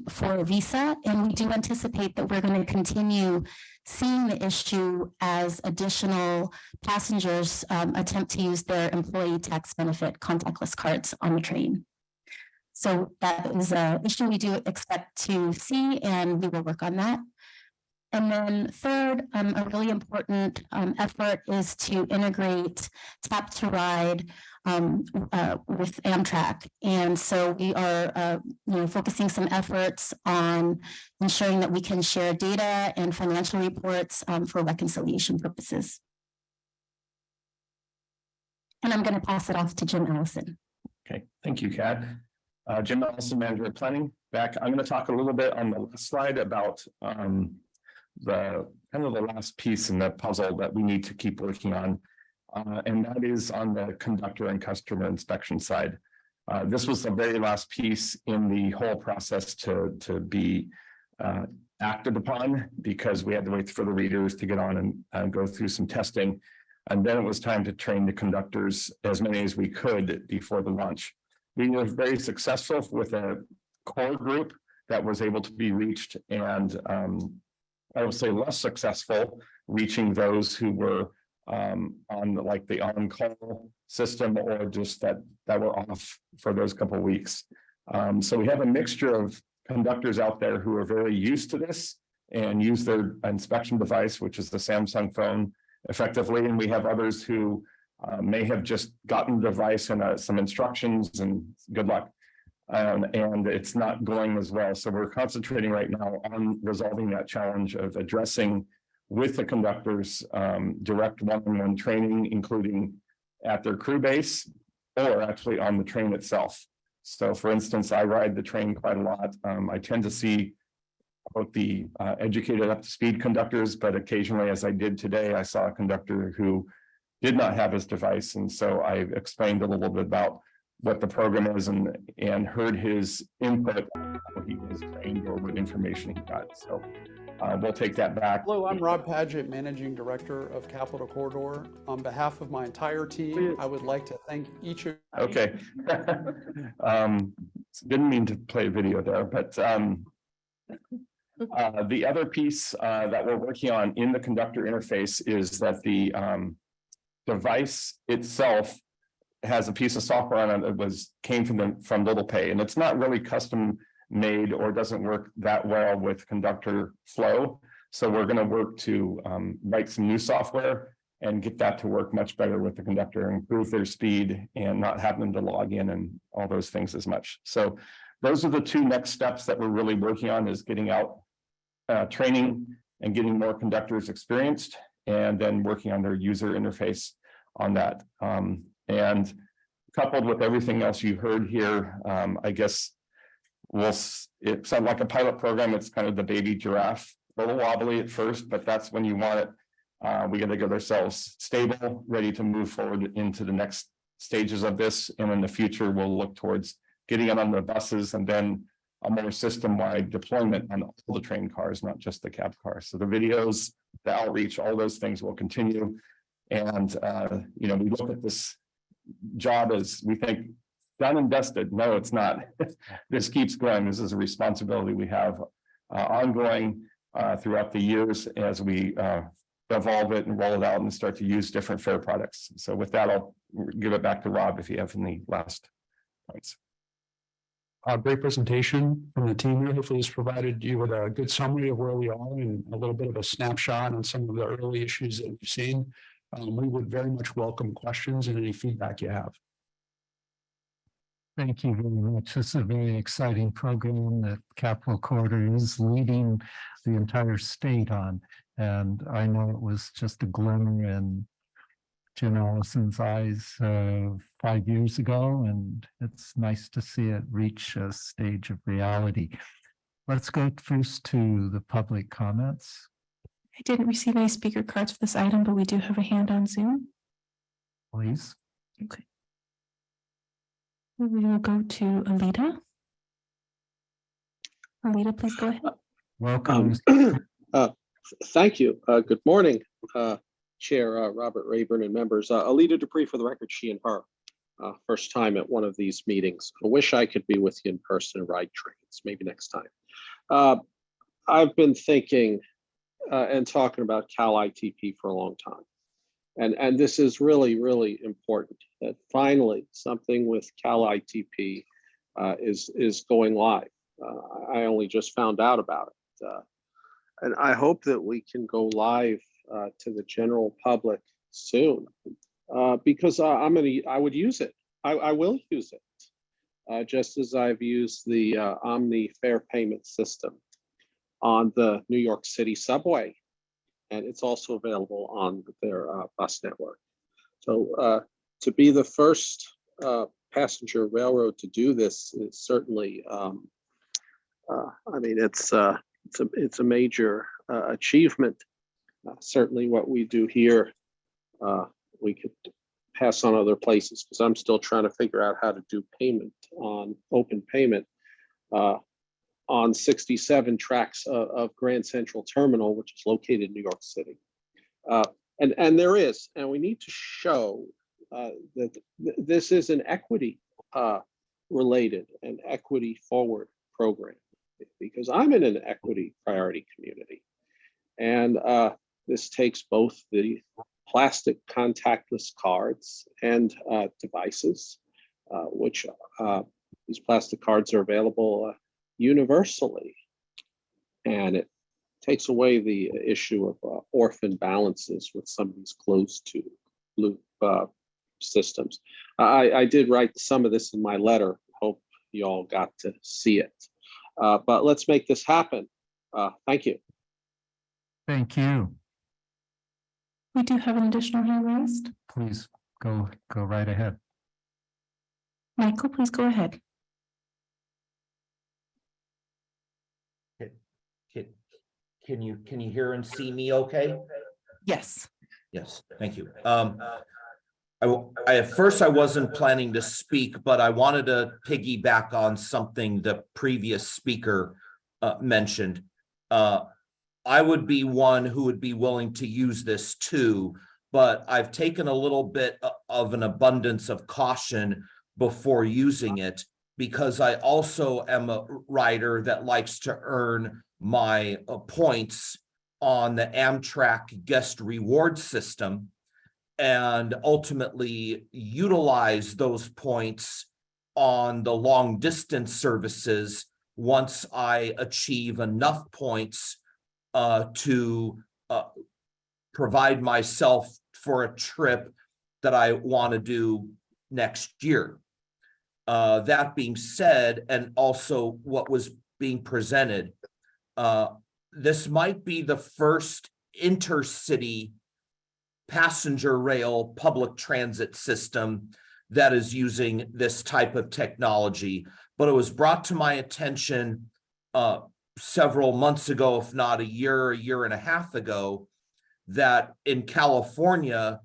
for Visa. And we do anticipate that we're going to continue seeing the issue as additional passengers attempt to use their employee tax benefit contactless cards on the train. So that is an issue we do expect to see, and we will work on that. And then third, a really important effort is to integrate Tap to Ride with Amtrak. And so we are focusing some efforts on ensuring that we can share data and financial reports for reconciliation purposes. And I'm going to pass it off to Jim Allison. Okay, thank you, Kat. Jim Allison, Manager of Planning. I'm going to talk a little bit on the last slide about the kind of the last piece in the puzzle that we need to keep working on. And that is on the conductor and customer inspection side. This was the very last piece in the whole process to be acted upon, because we had to wait for the readers to get on and go through some testing. And then it was time to train the conductors, as many as we could, before the launch. We were very successful with a core group that was able to be reached, and I would say less successful reaching those who were on like the on-call system, or just that were off for those couple of weeks. So we have a mixture of conductors out there who are very used to this and use their inspection device, which is the Samsung phone, effectively, and we have others who may have just gotten the device and some instructions and good luck. And it's not going as well. So we're concentrating right now on resolving that challenge of addressing with the conductors direct one-on-one training, including at their crew base or actually on the train itself. So for instance, I ride the train quite a lot. I tend to see both the educated up to speed conductors, but occasionally, as I did today, I saw a conductor who did not have his device. And so I explained a little bit about what the program is and heard his input, how he was trained or what information he got. So we'll take that back. Hello, I'm Rob Paget, Managing Director of Capital Corridor. On behalf of my entire team, I would like to thank each of. Okay. Didn't mean to play a video there, but the other piece that we're working on in the conductor interface is that the device itself has a piece of software on it that came from Little Pay, and it's not really custom made or doesn't work that well with conductor flow. So we're going to work to write some new software and get that to work much better with the conductor, improve their speed and not have them to log in and all those things as much. So those are the two next steps that we're really working on, is getting out training and getting more conductors experienced, and then working on their user interface on that. And coupled with everything else you heard here, I guess it sounds like a pilot program. It's kind of the baby giraffe, a little wobbly at first, but that's when you want it. We got to get ourselves stable, ready to move forward into the next stages of this. And in the future, we'll look towards getting it on the buses and then a more system-wide deployment on all the train cars, not just the cab cars. So the videos, the outreach, all those things will continue. And, we look at this job as, we think, done and dusted. No, it's not. This keeps going. This is a responsibility we have ongoing throughout the years as we evolve it and roll it out and start to use different fare products. So with that, I'll give it back to Rob if you have any last points. Great presentation from the team here. Hopefully this provided you with a good summary of where we are and a little bit of a snapshot on some of the early issues that we've seen. We would very much welcome questions and any feedback you have. Thank you very much. This is a very exciting program that Capital Corridor is leading the entire state on. And I know it was just a glimmer in Jim Allison's eyes 5 years ago, and it's nice to see it reach a stage of reality. Let's go first to the public comments. I didn't receive any speaker cards for this item, but we do have a hand on Zoom. Please. Okay. We will go to Alita. Alita, please go ahead. Welcome. Thank you. Good morning, Chair Robert Rayburn and members. Alita Dupree, for the record, she and her. First time at one of these meetings. I wish I could be with you in person and ride trains, maybe next time. I've been thinking and talking about Cal ITP for a long time. And this is really, really important that finally something with Cal ITP is going live. I only just found out about it. And I hope that we can go live to the general public soon because I would use it. I will use it just as I've used the Omni fare payment system on the New York City subway. And it's also available on their bus network. So to be the first passenger railroad to do this is certainly, it's a major achievement. Certainly what we do here, we could pass on other places because I'm still trying to figure out how to do payment on open payment on 67 tracks of Grand Central Terminal, which is located in New York City. And there is, and we need to show that this is an equity related and equity forward program because I'm in an equity priority community. And this takes both the plastic contactless cards and devices, which these plastic cards are available universally. And it takes away the issue of orphan balances with some of these closed loop systems. I did write some of this in my letter. Hope you all got to see it. But let's make this happen. Thank you. Thank you. We do have an additional hand raised. Please go right ahead. Michael, please go ahead. Can you hear and see me okay? Yes. Yes, thank you. At first I wasn't planning to speak, but I wanted to piggyback on something the previous speaker mentioned. I would be one who would be willing to use this too, but I've taken a little bit of an abundance of caution before using it because I also am a rider that likes to earn my points on the Amtrak guest reward system and ultimately utilize those points on the long distance services once I achieve enough points to provide myself for a trip that I want to do next year. That being said, and also what was being presented, this might be the first intercity passenger rail public transit system that is using this type of technology, but it was brought to my attention several months ago, if not a year and a half ago, that in California,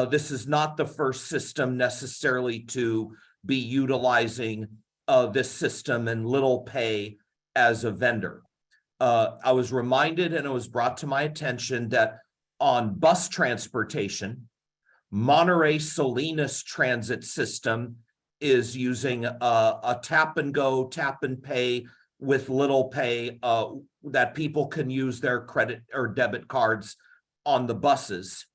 this is not the first system necessarily to be utilizing this system and Little Pay as a vendor. I was reminded and it was brought to my attention that on bus transportation, Monterey Salinas Transit System is using a tap and go, tap and pay with Little Pay that people can use their credit or debit cards on the buses.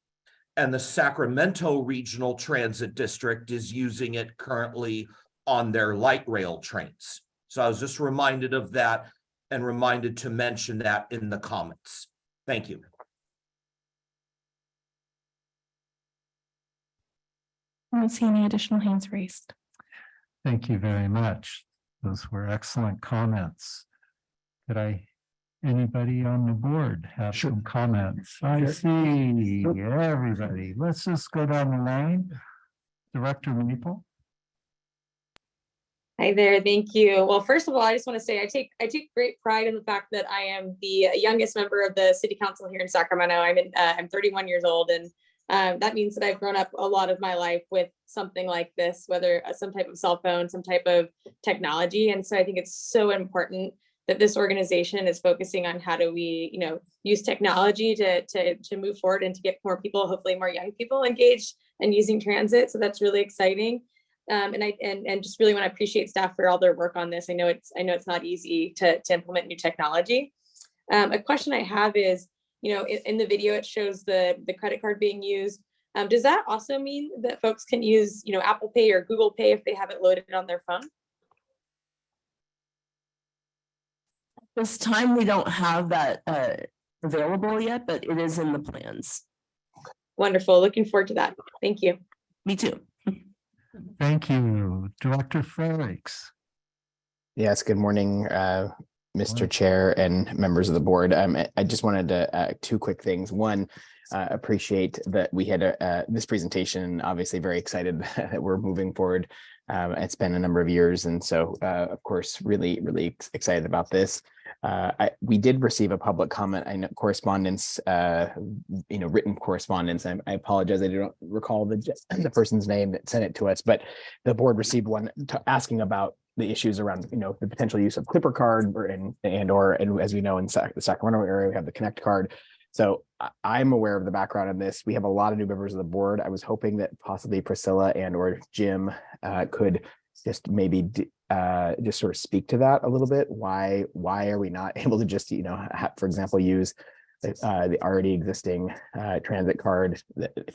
And the Sacramento Regional Transit District is using it currently on their light rail trains. So I was just reminded of that and reminded to mention that in the comments. Thank you. I don't see any additional hands raised. Thank you very much. Those were excellent comments. Anybody on the board have some comments? I see everybody. Let's just go down the line. Director Maple. Hi there, thank you. Well, first of all, I just want to say I take great pride in the fact that I am the youngest member of the city council here in Sacramento. I'm 31 years old, and that means that I've grown up a lot of my life with something like this, whether some type of cell phone, some type of technology. And so I think it's so important that this organization is focusing on how do we, use technology to move forward and to get more people, hopefully more young people engaged and using transit. So that's really exciting. And just really want to appreciate staff for all their work on this. I know it's not easy to implement new technology. A question I have is, in the video, it shows the credit card being used. Does that also mean that folks can use, Apple Pay or Google Pay if they have it loaded on their phone? This time, we don't have that available yet, but it is in the plans. Wonderful. Looking forward to that. Thank you. Me too. Thank you. Director Frerichs. Yes, good morning, Mr. Chair and members of the board. I just wanted to two quick things. One, appreciate that we had this presentation. Obviously, very excited that we're moving forward. It's been a number of years, and so of course, really excited about this. We did receive a public comment. I know correspondence, written correspondence. I apologize. I don't recall the person's name that sent it to us, but the board received one asking about the issues around, the potential use of Clipper card and as we know, in the Sacramento area, we have the Connect card. So I'm aware of the background of this. We have a lot of new members of the board. I was hoping that possibly Priscilla and or Jim could just maybe just sort of speak to that a little bit. Why are we not able to just, for example, use the already existing transit card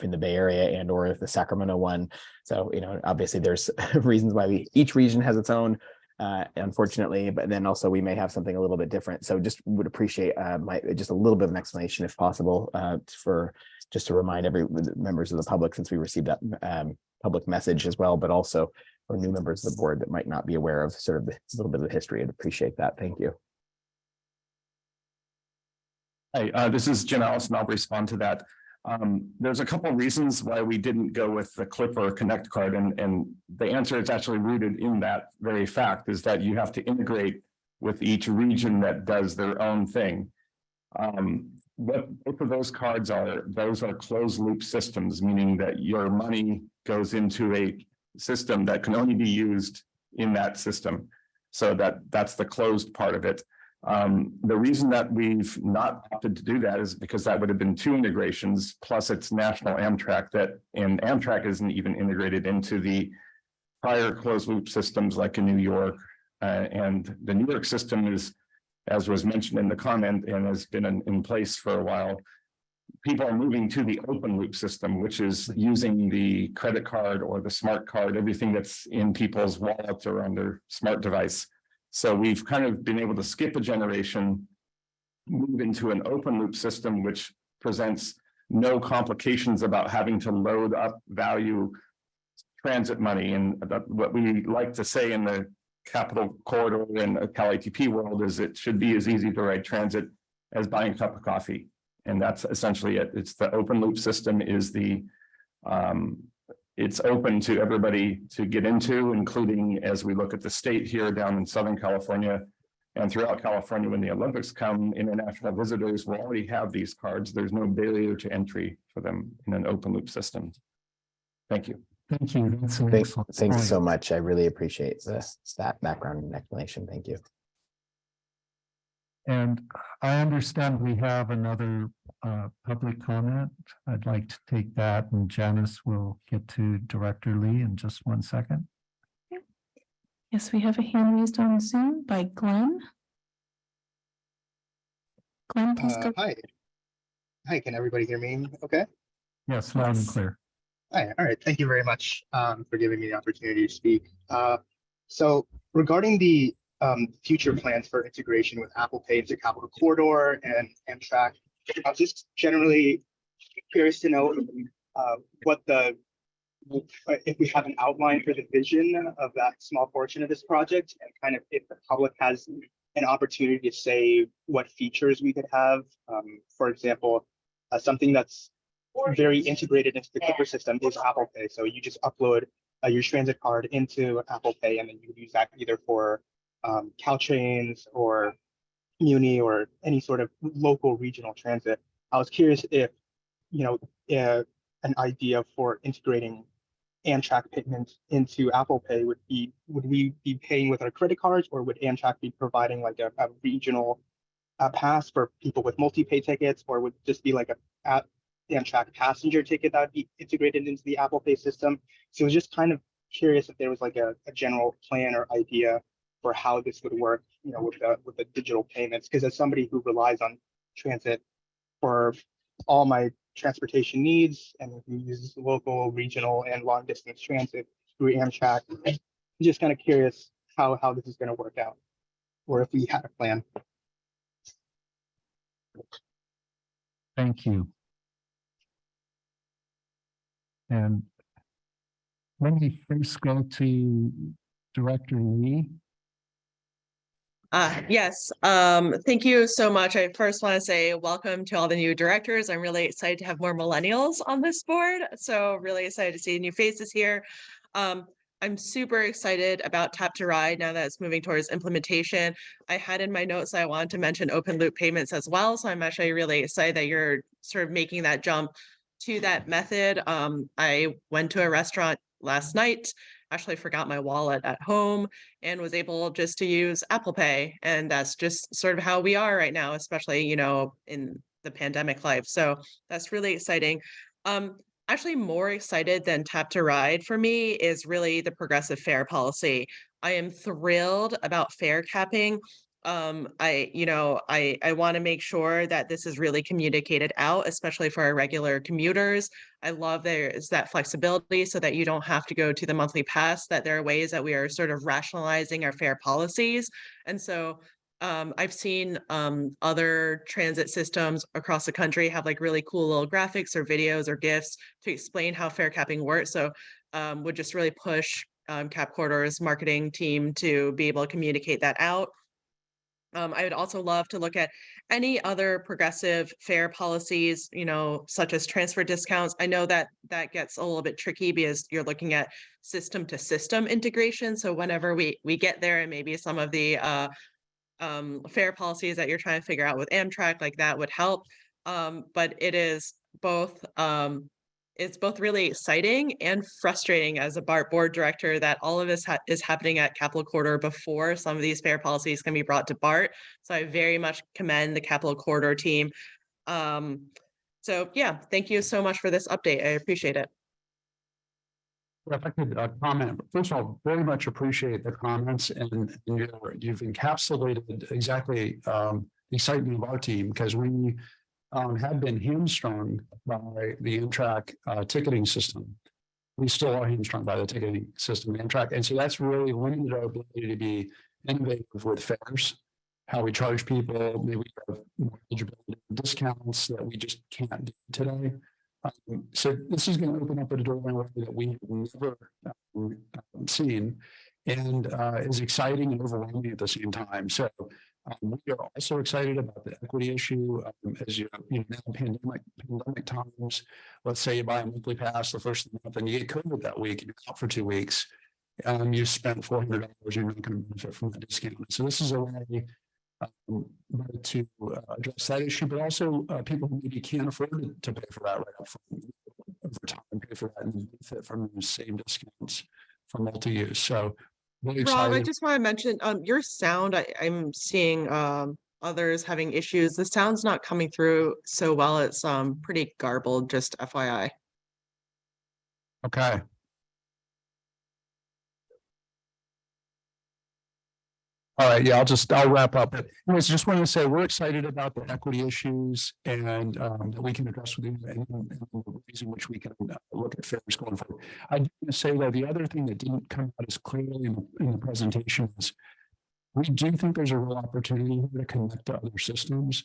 in the Bay Area and or the Sacramento one? So, obviously there's reasons why each region has its own, unfortunately, but then also we may have something a little bit different. So just would appreciate just a little bit of an explanation if possible, for just to remind members of the public, since we received that public message as well, but also for new members of the board that might not be aware of sort of a little bit of the history. I'd appreciate that. Thank you. Hi, this is Jim Allison. I'll respond to that. There's a couple of reasons why we didn't go with the Clipper Connect card, and the answer is actually rooted in that very fact, is that you have to integrate with each region that does their own thing. What both of those cards are, those are closed loop systems, meaning that your money goes into a system that can only be used in that system. So that's the closed part of it. The reason that we've not opted to do that is because that would have been two integrations, plus it's national Amtrak and Amtrak isn't even integrated into the prior closed loop systems like in New York. And the New York system is, as was mentioned in the comment and has been in place for a while, people are moving to the open loop system, which is using the credit card or the smart card, everything that's in people's wallets or on their smart device. So we've kind of been able to skip a generation, move into an open loop system, which presents no complications about having to load up value transit money. And what we like to say in the Capital Corridor and Cal ATP world is it should be as easy to ride transit as buying a cup of coffee. And that's essentially it. It's the open loop system is it's open to everybody to get into, including as we look at the state here down in Southern California and throughout California, when the Olympics come, international visitors will already have these cards. There's no barrier to entry for them in an open loop system. Thank you. Thank you. That's an Thanks excellent so point. much. I really appreciate that background and explanation. Thank you. And I understand we have another public comment. I'd like to take that, and Janice will get to Director Lee in just 1 second. Yes, we have a hand raised on Zoom by Glenn. Glenn, please go. Hi. Hi, can everybody hear me? Okay. Yes, loud and clear. Hi, all right. Thank you very much for giving me the opportunity to speak. So regarding the future plans for integration with Apple Pay into Capital Corridor and Amtrak, I was just generally curious to know if we have an outline for the vision of that small portion of this project, and kind of if the public has an opportunity to say what features we could have. For example, something that's very integrated into the Clipper system is Apple Pay. So you just upload your transit card into Apple Pay, and then you use that either for Caltrains or Muni or any sort of local regional transit. I was curious if, an idea for integrating Amtrak payment into Apple Pay would we be paying with our credit cards, or would Amtrak be providing like a regional pass for people with multi-pay tickets, or would this be like a Amtrak passenger ticket that would be integrated into the Apple Pay system? So I was just kind of curious if there was like a general plan or idea for how this would work, with the digital payments. Because as somebody who relies on transit for all my transportation needs and who uses local, regional, and long distance transit through Amtrak, I'm just kind of curious how this is going to work out, or if we had a plan. Thank you. And let me first go to Director Lee. Yes, thank you so much. I first want to say welcome to all the new directors. I'm really excited to have more millennials on this board. So really excited to see new faces here. I'm super excited about Tap to Ride now that it's moving towards implementation. I had in my notes I wanted to mention open loop payments as well. So I'm actually really excited that you're sort of making that jump to that method. I went to a restaurant last night, actually forgot my wallet at home, and was able just to use Apple Pay. And that's just sort of how we are right now, especially, in the pandemic life. So that's really exciting. Actually more excited than Tap to Ride for me is really the progressive fare policy. I am thrilled about fare capping. I want to make sure that this is really communicated out, especially for our regular commuters. I love there is that flexibility so that you don't have to go to the monthly pass, that there are ways that we are sort of rationalizing our fare policies. And so I've seen other transit systems across the country have like really cool little graphics or videos or GIFs to explain how fare capping works. So would just really push Cap Corridor's marketing team to be able to communicate that out. I would also love to look at any other progressive fare policies, such as transfer discounts. I know that that gets a little bit tricky because you're looking at system to system integration. So whenever we get there, and maybe some of the fare policies that you're trying to figure out with Amtrak, like that would help. But it is both it's both really exciting and frustrating as a board director that all of this is happening at Capital Corridor before some of these fare policies can be brought to BART. So I very much commend the Capital Corridor team. So yeah, thank you so much for this update. I appreciate it. If I could comment, first of all, very much appreciate the comments and you've encapsulated exactly the excitement of our team because we have been hamstrung by the Amtrak ticketing system. We still are hamstrung by the ticketing system, Amtrak, and so that's really limited our ability to be innovative with fares, how we charge people. Maybe we have more eligibility discounts that we just can't do today. So this is going to open up a doorway that we have never seen and is exciting and overwhelming at the same time. So we are also excited about the equity issue. As you know, now pandemic times, let's say you buy a monthly pass the first month and you get COVID that week, and you're out for 2 weeks, you spent $400, you're not going to benefit from the discount. So this is a way to address that issue, but also people who maybe can't afford to pay for that right up front over time, pay for that and benefit from the same discounts for multi-use. So really excited. Rob, I just want to mention your sound. I'm seeing others having issues. The sound's not coming through so well. It's pretty garbled, just FYI. Okay. All right, yeah, I'll wrap up. But anyways, just wanted to say we're excited about the equity issues and that we can address with you and the ways in which we can look at fares going forward. I do want to say though, the other thing that didn't come out as clearly in the presentation is we do think there's a real opportunity here to connect to other systems.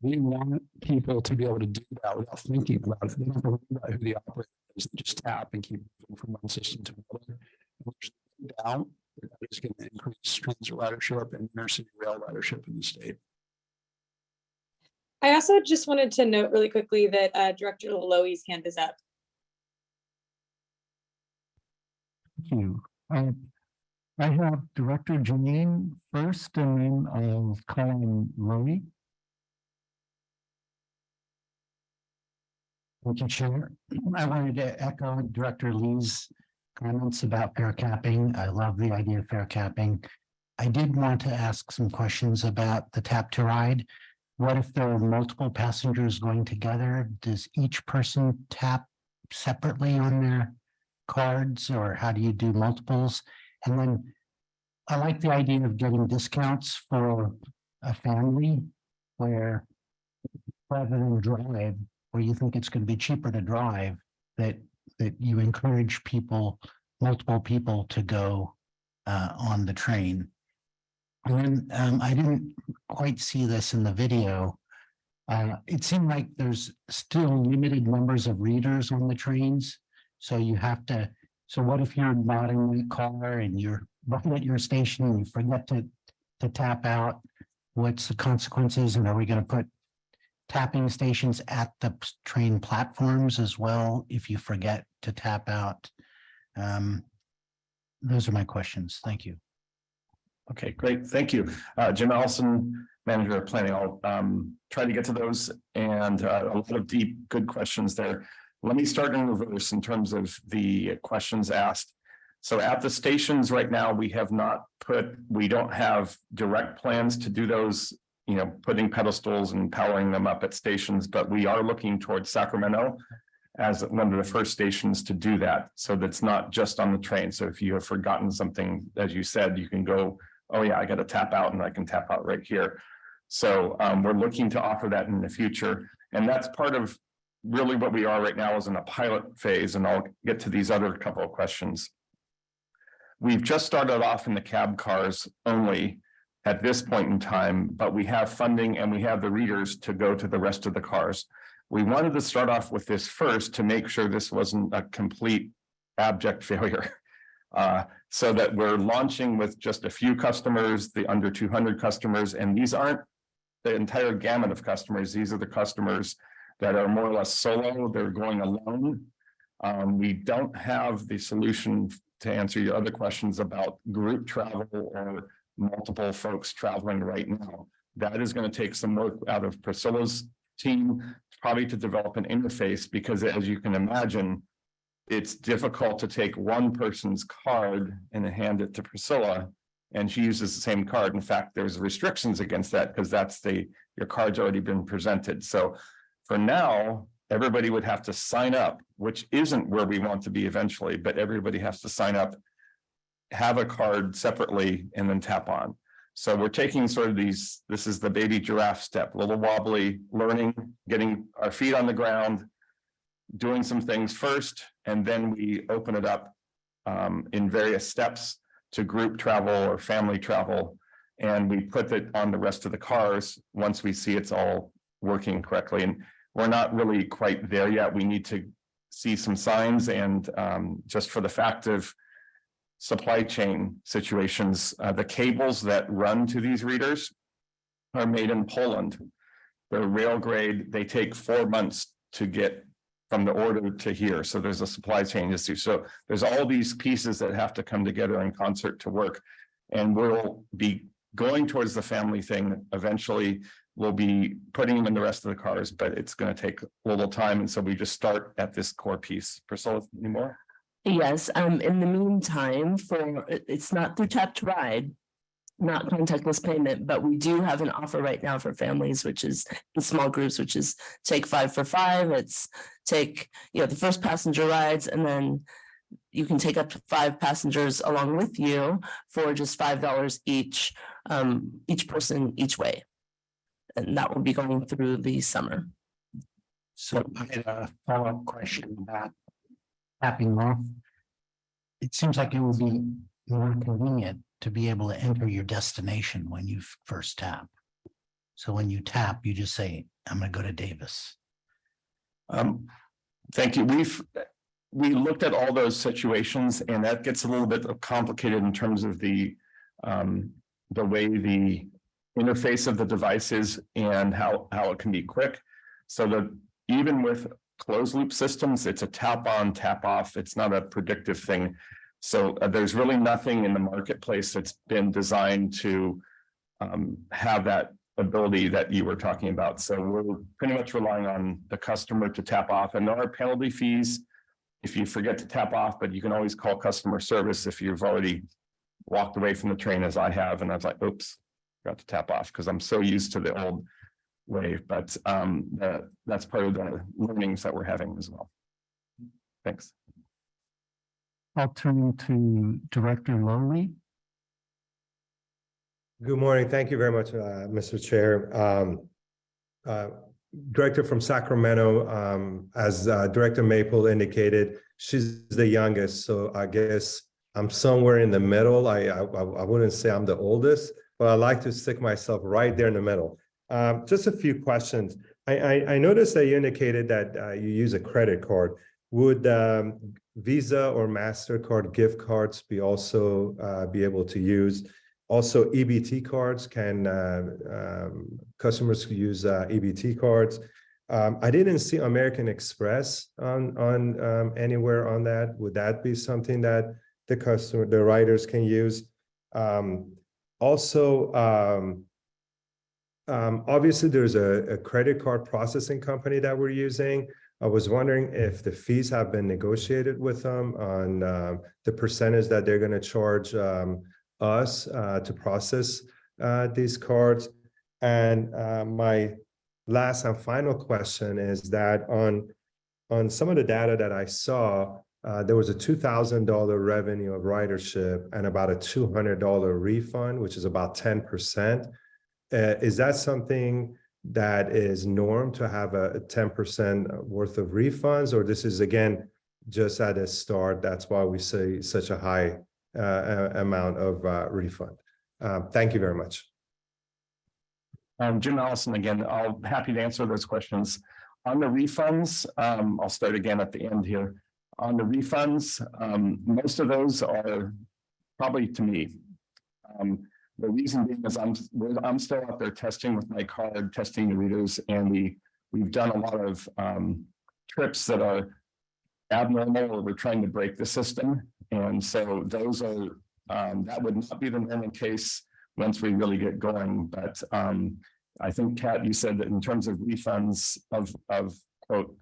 We want people to be able to do that without thinking about it. They don't believe about who the operator is. They just tap and keep moving from one system to another. And there's no doubt that is going to increase transit ridership and intercity rail ridership in the state. I also just wanted to note really quickly that Director Lowy's hand is up. Thank you. I have Director Janine first, and then I'll call on Lowy. Thank you, Chair. I wanted to echo Director Lee's comments about fare capping. I love the idea of fare capping. I did want to ask some questions about the tap to ride. What if there are multiple passengers going together? Does each person tap separately on their cards, or how do you do multiples? And then I like the idea of getting discounts for a family where rather than drive, where you think it's going to be cheaper to drive, that you encourage people, multiple people to go on the train. And then I didn't quite see this in the video. It seemed like there's still limited numbers of readers on the trains. So you have to, so what if you're not in the car and you're at your station and you forget to tap out? What's the consequences? And are we going to put tapping stations at the train platforms as well if you forget to tap out? Those are my questions. Thank you. Okay, great. Thank you. Jim Allison, Manager of Planning. I'll try to get to those, and a lot of deep, good questions there. Let me start in reverse in terms of the questions asked. So at the stations right now, we don't have direct plans to do those, putting pedestals and powering them up at stations, but we are looking towards Sacramento as one of the first stations to do that. So that's not just on the train. So if you have forgotten something, as you said, you can go, oh yeah, I got to tap out and I can tap out right here. So we're looking to offer that in the future. And that's part of really what we are right now is in a pilot phase. And I'll get to these other couple of questions. We've just started off in the cab cars only at this point in time, but we have funding and we have the readers to go to the rest of the cars. We wanted to start off with this first to make sure this wasn't a complete abject failure. So that we're launching with just a few customers, the under 200 customers, and these aren't the entire gamut of customers. These are the customers that are more or less solo, they're going alone. We don't have the solution to answer your other questions about group travel or multiple folks traveling right now. That is going to take some work out of Priscilla's team probably to develop an interface, because as you can imagine, it's difficult to take one person's card and hand it to Priscilla, and she uses the same card. In fact, there's restrictions against that because your card's already been presented. So for now, everybody would have to sign up, which isn't where we want to be eventually, but everybody has to sign up, have a card separately, and then tap on. So we're taking sort of this is the baby giraffe step, a little wobbly, learning, getting our feet on the ground, doing some things first, and then we open it up in various steps to group travel or family travel. And we put it on the rest of the cars once we see it's all working correctly. And we're not really quite there yet. We need to see some signs, and just for the fact of supply chain situations, the cables that run to these readers are made in Poland. They're rail grade. They take 4 months to get from the order to here. So there's a supply chain issue. So there's all these pieces that have to come together in concert to work. And we'll be going towards the family thing. Eventually, we'll be putting them in the rest of the cars, but it's going to take a little time. And so we just start at this core piece. Priscilla, any more? Yes, in the meantime, it's not through Tap to Ride, not contactless payment, but we do have an offer right now for families, which is in small groups, which is take 5 for 5. It's take, the first passenger rides, and then you can take up to 5 passengers along with you for just $5 each person each way. And that will be going through the summer. So I had a follow-up question about tapping off. It seems like it would be more convenient to be able to enter your destination when you first tap. So when you tap, you just say, I'm going to go to Davis. Thank you. We looked at all those situations, and that gets a little bit complicated in terms of the way the interface of the device is and how it can be quick. So that even with closed loop systems, it's a tap on, tap off. It's not a predictive thing. So there's really nothing in the marketplace that's been designed to have that ability that you were talking about. So we're pretty much relying on the customer to tap off, and there are penalty fees if you forget to tap off, but you can always call customer service if you've already walked away from the train, as I have, and I was like, oops, got to tap off because I'm so used to the old way. But that's part of the learnings that we're having as well. Thanks. I'll turn to Director Lowry. Good morning. Thank you very much, Mr. Chair. Director from Sacramento, as Director Maple indicated, she's the youngest, so I guess I'm somewhere in the middle. I wouldn't say I'm the oldest, but I like to stick myself right there in the middle. Just a few questions. I noticed that you indicated that you use a credit card. Would Visa or MasterCard gift cards be also be able to use? Also, EBT cards, can customers use EBT cards? I didn't see American Express on anywhere on that. Would that be something that the riders can use? Also, obviously, there's a credit card processing company that we're using. I was wondering if the fees have been negotiated with them on the percentage that they're going to charge us to process these cards. And my last and final question is that on some of the data that I saw, there was a $2,000 revenue of ridership and about a $200 refund, which is about 10%. Is that something that is norm to have a 10% worth of refunds, or this is again just at a start? That's why we see such a high amount of refund. Thank you very much. Jim Allison again. I'll happy to answer those questions. On the refunds, I'll start again at the end here. On the refunds, most of those are probably to me. The reason being is I'm still out there testing with my card, testing the readers, and we've done a lot of trips that are abnormal, or we're trying to break the system. And so those are, that would not be the normal case once we really get going. But I think, Kat, you said that in terms of refunds of quote,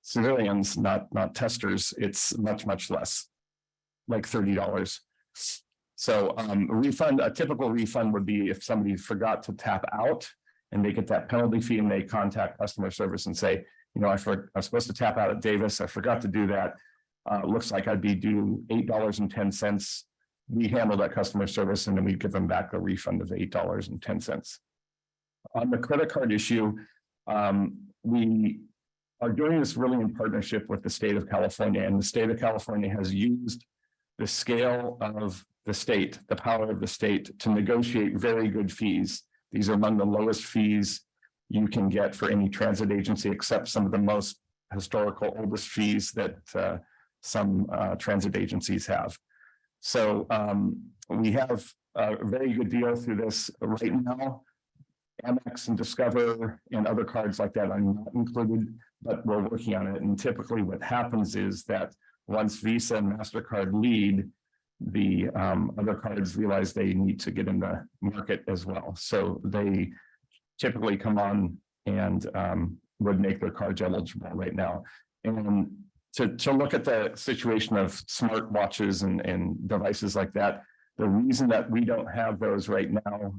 civilians, not testers, it's much less, like $30. So a typical refund would be if somebody forgot to tap out and they get that penalty fee and they contact customer service and say, you know, I was supposed to tap out at Davis. I forgot to do that. Looks like I'd be due $8.10. We handle that customer service and then we give them back a refund of $8.10. On the credit card issue, we are doing this really in partnership with the state of California, and the state of California has used the scale of the state, the power of the state, to negotiate very good fees. These are among the lowest fees you can get for any transit agency, except some of the most historical oldest fees that some transit agencies have. So we have a very good deal through this right now. Amex and Discover and other cards like that are not included, but we're working on it. And typically what happens is that once Visa and MasterCard lead, the other cards realize they need to get in the market as well. So they typically come on and would make their cards eligible right now. And to look at the situation of smart watches and devices like that, the reason that we don't have those right now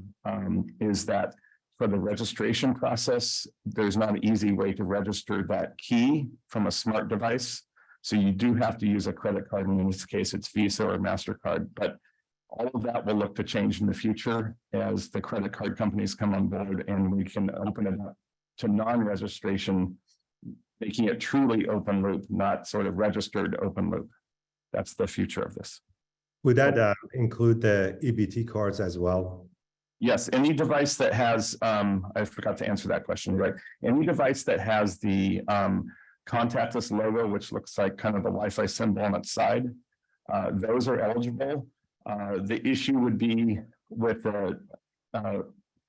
is that for the registration process, there's not an easy way to register that key from a smart device. So you do have to use a credit card, and in this case, it's Visa or MasterCard. But all of that will look to change in the future as the credit card companies come on board and we can open it up to non-registration, making it truly open loop, not sort of registered open loop. That's the future of this. Would that include the EBT cards as well? Yes, any device that has, I forgot to answer that question, right? Any device that has the contactless logo, which looks like kind of the Wi-Fi symbol on its side, those are eligible. The issue would be with a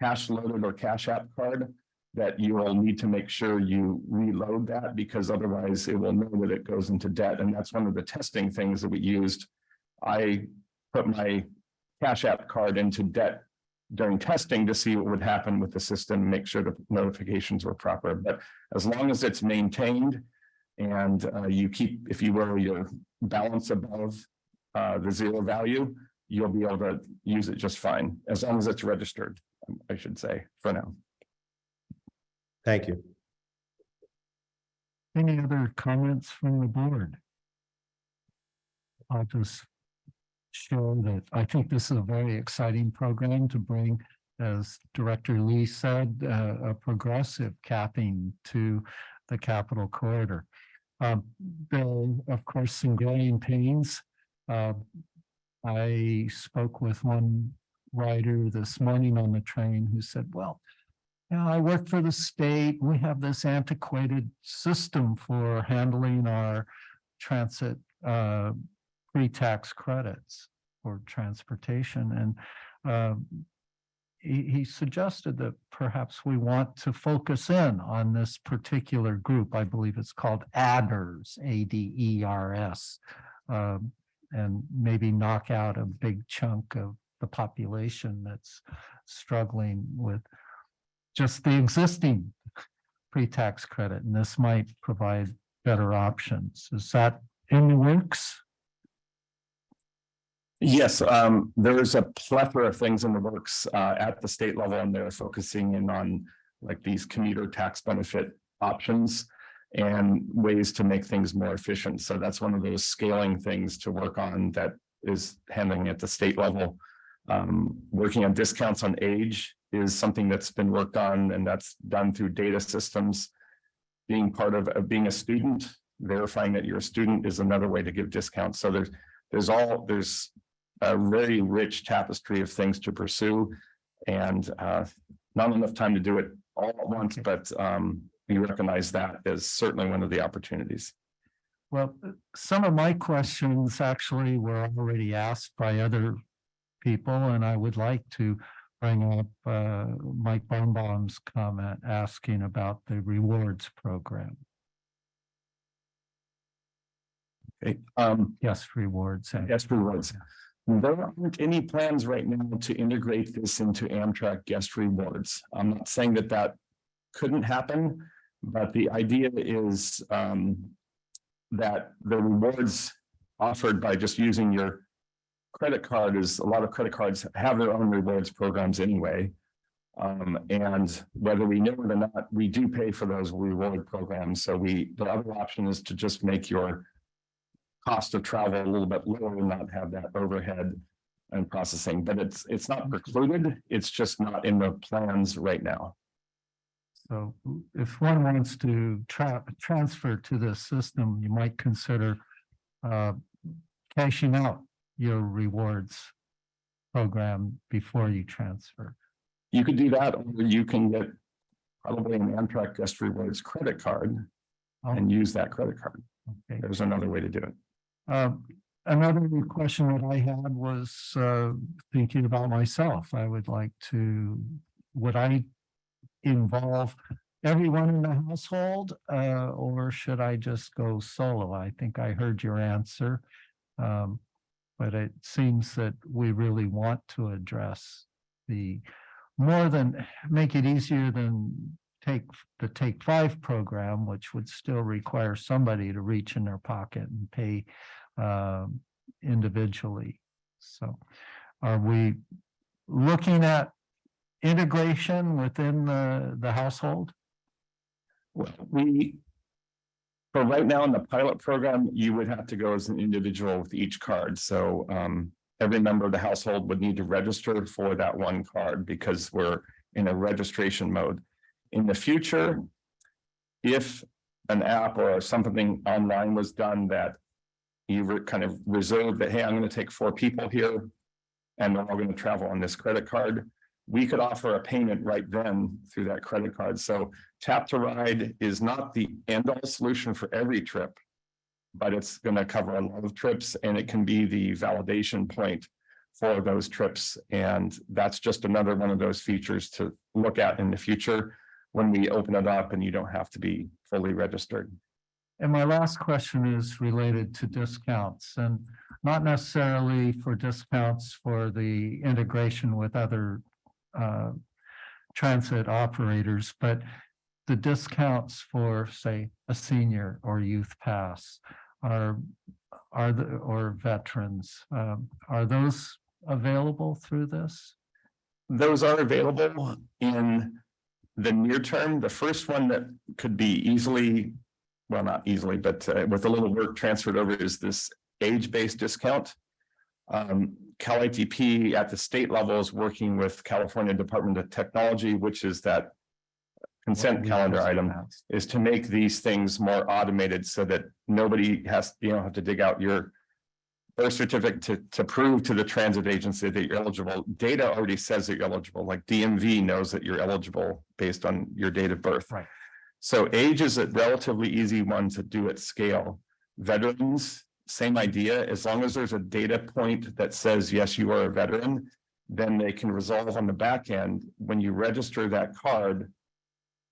cash loaded or Cash App card that you will need to make sure you reload that, because otherwise it will know that it goes into debt. And that's one of the testing things that we used. I put my Cash App card into debt during testing to see what would happen with the system, make sure the notifications were proper. But as long as it's maintained and you keep, if you will, your balance above the zero value, you'll be able to use it just fine, as long as it's registered, I should say, for now. Thank you. Any other comments from the board? I'll just show that I think this is a very exciting program to bring, as Director Lee said, a progressive capping to the Capitol Corridor. There are, of course, some growing pains. I spoke with one rider this morning on the train who said, well, I work for the state. We have this antiquated system for handling our transit pre-tax credits for transportation. And he suggested that perhaps we want to focus in on this particular group. I believe it's called adders, ADERS, and maybe knock out a big chunk of the population that's struggling with just the existing pre-tax credit. And this might provide better options. Is that in the works? Yes, there's a plethora of things in the works at the state level, and they're focusing in on like these commuter tax benefit options and ways to make things more efficient. So that's one of those scaling things to work on that is handling at the state level. Working on discounts on age is something that's been worked on, and that's done through data systems. Being part of being a student, verifying that you're a student is another way to give discounts. So there's a very rich tapestry of things to pursue, and not enough time to do it all at once, but we recognize that as certainly one of the opportunities. Well, some of my questions actually were already asked by other people, and I would like to bring up Mike Birnbaum's comment asking about the rewards program. Okay. Yes, rewards. Yes, rewards. There aren't any plans right now to integrate this into Amtrak guest rewards. I'm not saying that that couldn't happen, but the idea is that the rewards offered by just using your credit card is, a lot of credit cards have their own rewards programs anyway. And whether we know it or not, we do pay for those reward programs. So the other option is to just make your cost of travel a little bit lower and not have that overhead and processing, but it's not precluded. It's just not in the plans right now. So if one wants to transfer to this system, you might consider cashing out your rewards program before you transfer. You could do that, or you can get probably an Amtrak Guest Rewards credit card and use that credit card. Okay. There's another way to do it. Another question that I had was thinking about myself. I would like to, would I involve everyone in the household or should I just go solo? I think I heard your answer. But it seems that we really want to address the more than make it easier than the Take 5 program, which would still require somebody to reach in their pocket and pay individually. So are we looking at integration within the household? Well, for right now in the pilot program, you would have to go as an individual with each card. So every member of the household would need to register for that one card because we're in a registration mode. In the future, if an app or something online was done that you kind of reserved that, hey, I'm going to take 4 people here and they're all going to travel on this credit card, we could offer a payment right then through that credit card. So Tap to Ride is not the end-all solution for every trip, but it's going to cover a lot of trips and it can be the validation point for those trips. And that's just another one of those features to look at in the future when we open it up and you don't have to be fully registered. And my last question is related to discounts, and not necessarily for discounts for the integration with other transit operators, but the discounts for, say, a senior or youth pass or veterans, are those available through this? Those are available in the near term. The first one that could be easily, well, not easily, but with a little work transferred over is this age-based discount. Cal ITP at the state level is working with California Department of Technology, which is that consent calendar item, is to make these things more automated so that nobody has, you don't have to dig out your birth certificate to prove to the transit agency that you're eligible. Data already says that you're eligible, like DMV knows that you're eligible based on your date of birth. Right. So age is a relatively easy one to do at scale. Veterans, same idea. As long as there's a data point that says, yes, you are a veteran, then they can resolve on the back end. When you register that card,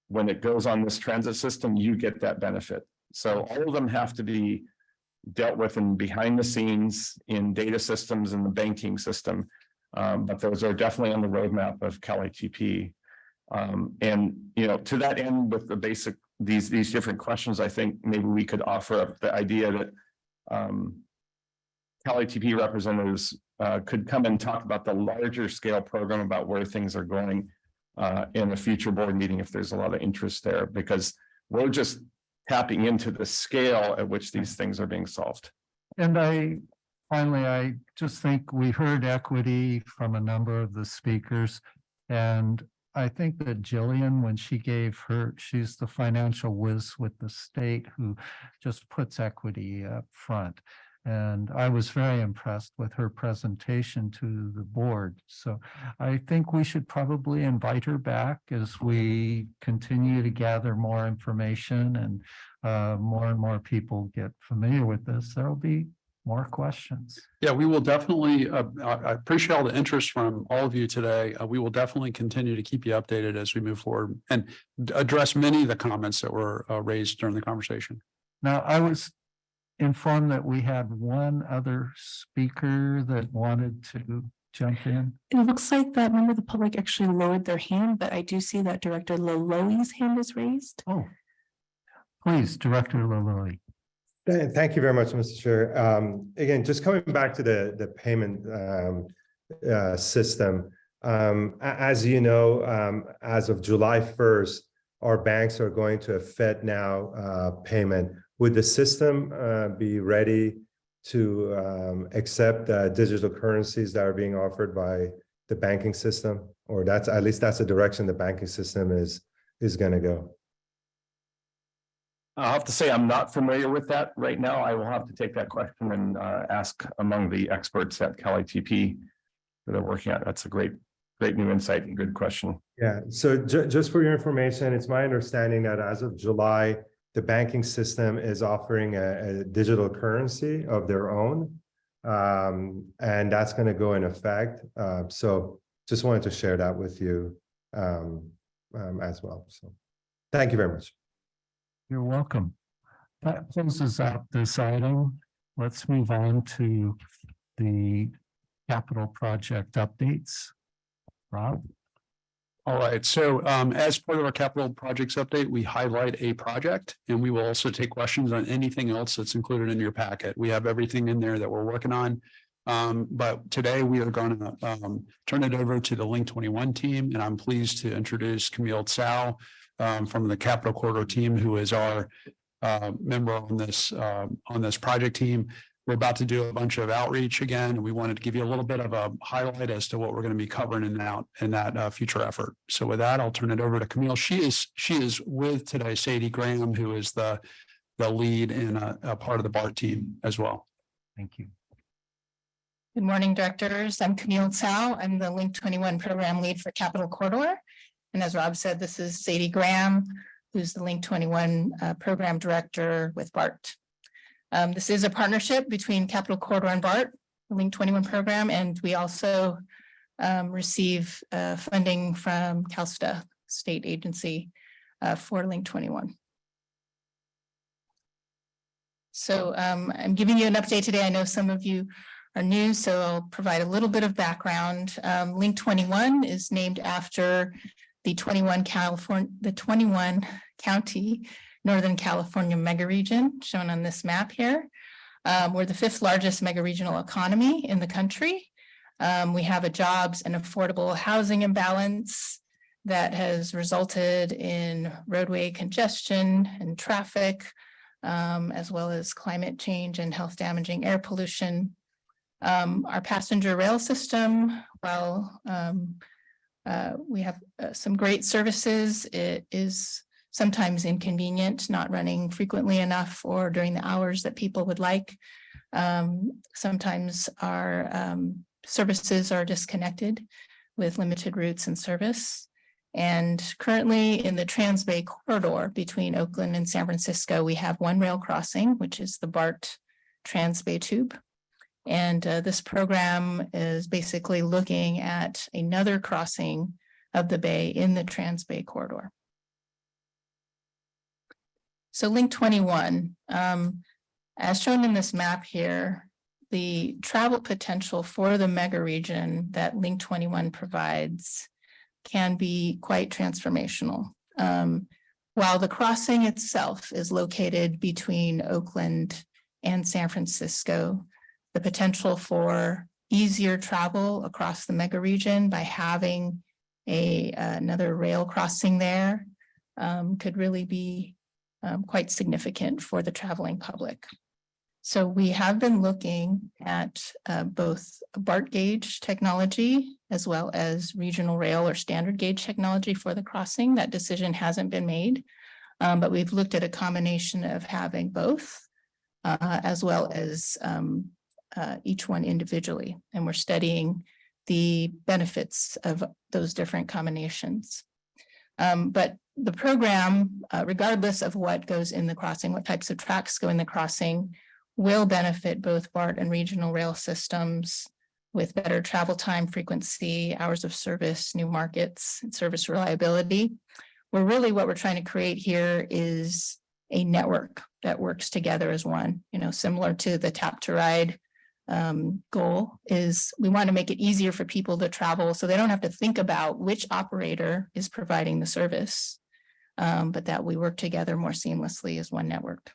when it goes on this transit system, you get that benefit. So all of them have to be dealt with in behind the scenes in data systems in the banking system. But those are definitely on the roadmap of Cal ITP. And, you know, to that end, with the basic, these different questions, I think maybe we could offer up the idea that Cal ITP representatives could come and talk about the larger scale program, about where things are going in a future board meeting if there's a lot of interest there, because we're just tapping into the scale at which these things are being solved. And I just think we heard equity from a number of the speakers. And I think that Jillian, when she gave she's the financial whiz with the state who just puts equity up front. And I was very impressed with her presentation to the board. So I think we should probably invite her back as we continue to gather more information and more people get familiar with this. There'll be more questions. Yeah, we will definitely, I appreciate all the interest from all of you today. We will definitely continue to keep you updated as we move forward and address many of the comments that were raised during the conversation. Now, I was informed that we had one other speaker that wanted to jump in. It looks like that member of the public actually lowered their hand, but I do see that Director Laloi's hand is raised. Oh. Please, Director Laloi. Thank you very much, Mr. Chair. Again, just coming back to the payment system. As you know, as of July 1st, our banks are going to a FedNow payment. Would the system be ready to accept digital currencies that are being offered by the banking system? Or that's at least that's the direction the banking system is going to go. I'll have to say I'm not familiar with that right now. I will have to take that question and ask among the experts at Cal ITP that are working on it. That's a great new insight and good question. Yeah, so just for your information, it's my understanding that as of July, the banking system is offering a digital currency of their own. And that's going to go in effect. So just wanted to share that with you as well. So thank you very much. You're welcome. That closes out this item. Let's move on to the capital project updates. Rob? All right, so as part of our capital projects update, we highlight a project and we will also take questions on anything else that's included in your packet. We have everything in there that we're working on. But today we are going to turn it over to the Link 21 team, and I'm pleased to introduce Camille Tsao from the Capital Corridor team, who is our member on this project team. We're about to do a bunch of outreach again, and we wanted to give you a little bit of a highlight as to what we're going to be covering in that future effort. So with that, I'll turn it over to Camille. She is with today Sadie Graham, who is the lead and a part of the BART team as well. Thank you. Good morning, directors. I'm Camille Tsao. I'm the Link 21 program lead for Capital Corridor. And as Rob said, this is Sadie Graham, who's the Link 21 program director with BART. This is a partnership between Capital Corridor and BART, the Link 21 program, and we also receive funding from CalSTA, state agency for Link 21. So I'm giving you an update today. I know some of you are new, so I'll provide a little bit of background. Link 21 is named after the 21 county Northern California mega region shown on this map here. We're the 5th largest mega regional economy in the country. We have a jobs and affordable housing imbalance that has resulted in roadway congestion and traffic, as well as climate change and health damaging air pollution. Our passenger rail system, while we have some great services, it is sometimes inconvenient, not running frequently enough or during the hours that people would like. Sometimes our services are disconnected with limited routes and service. And currently in the Transbay Corridor between Oakland and San Francisco, we have one rail crossing, which is the BART Transbay Tube. And this program is basically looking at another crossing of the bay in the Transbay Corridor. So Link 21, as shown in this map here, the travel potential for the mega region that Link 21 provides can be quite transformational. While the crossing itself is located between Oakland and San Francisco, the potential for easier travel across the mega region by having another rail crossing there could really be quite significant for the traveling public. So we have been looking at both BART gauge technology as well as regional rail or standard gauge technology for the crossing. That decision hasn't been made, but we've looked at a combination of having both as well as each one individually. And we're studying the benefits of those different combinations. But the program, regardless of what goes in the crossing, what types of tracks go in the crossing, will benefit both BART and regional rail systems with better travel time, frequency, hours of service, new markets, and service reliability. What we're trying to create here is a network that works together as one, similar to the Tap to Ride goal is we want to make it easier for people to travel so they don't have to think about which operator is providing the service, but that we work together more seamlessly as one network.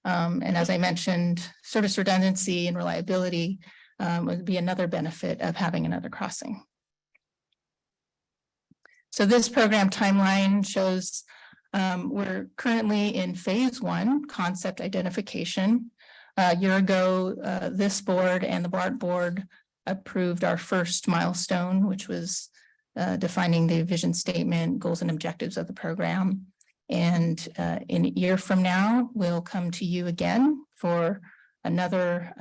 And as I mentioned, service redundancy and reliability would be another benefit of having another crossing. So this program timeline shows we're currently in phase 1, concept identification. A year ago, this board and the BART board approved our first milestone, which was defining the vision statement, goals and objectives of the program. And in a year from now, we'll come to you again for another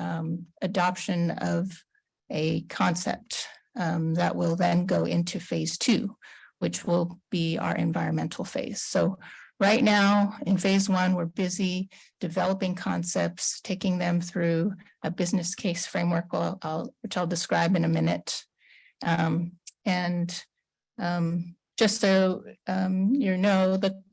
adoption of a concept that will then go into phase 2, which will be our environmental phase. So right now in phase 1, we're busy developing concepts, taking them through a business case framework, which I'll describe in a minute. Just so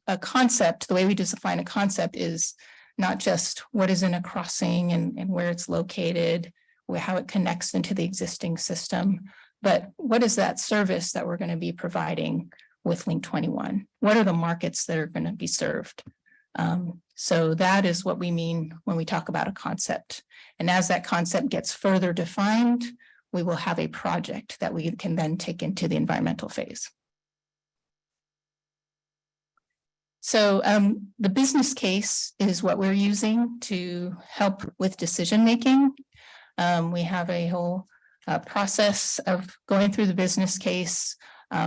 a concept, the way we define a concept is not just what is in a crossing and where it's located, how it connects into the existing system, but what is that service that we're going to be providing with Link 21? What are the markets that are going to be served? So that is what we mean when we talk about a concept. And as that concept gets further defined, we will have a project that we can then take into the environmental phase. So the business case is what we're using to help with decision making. We have a whole process of going through the business case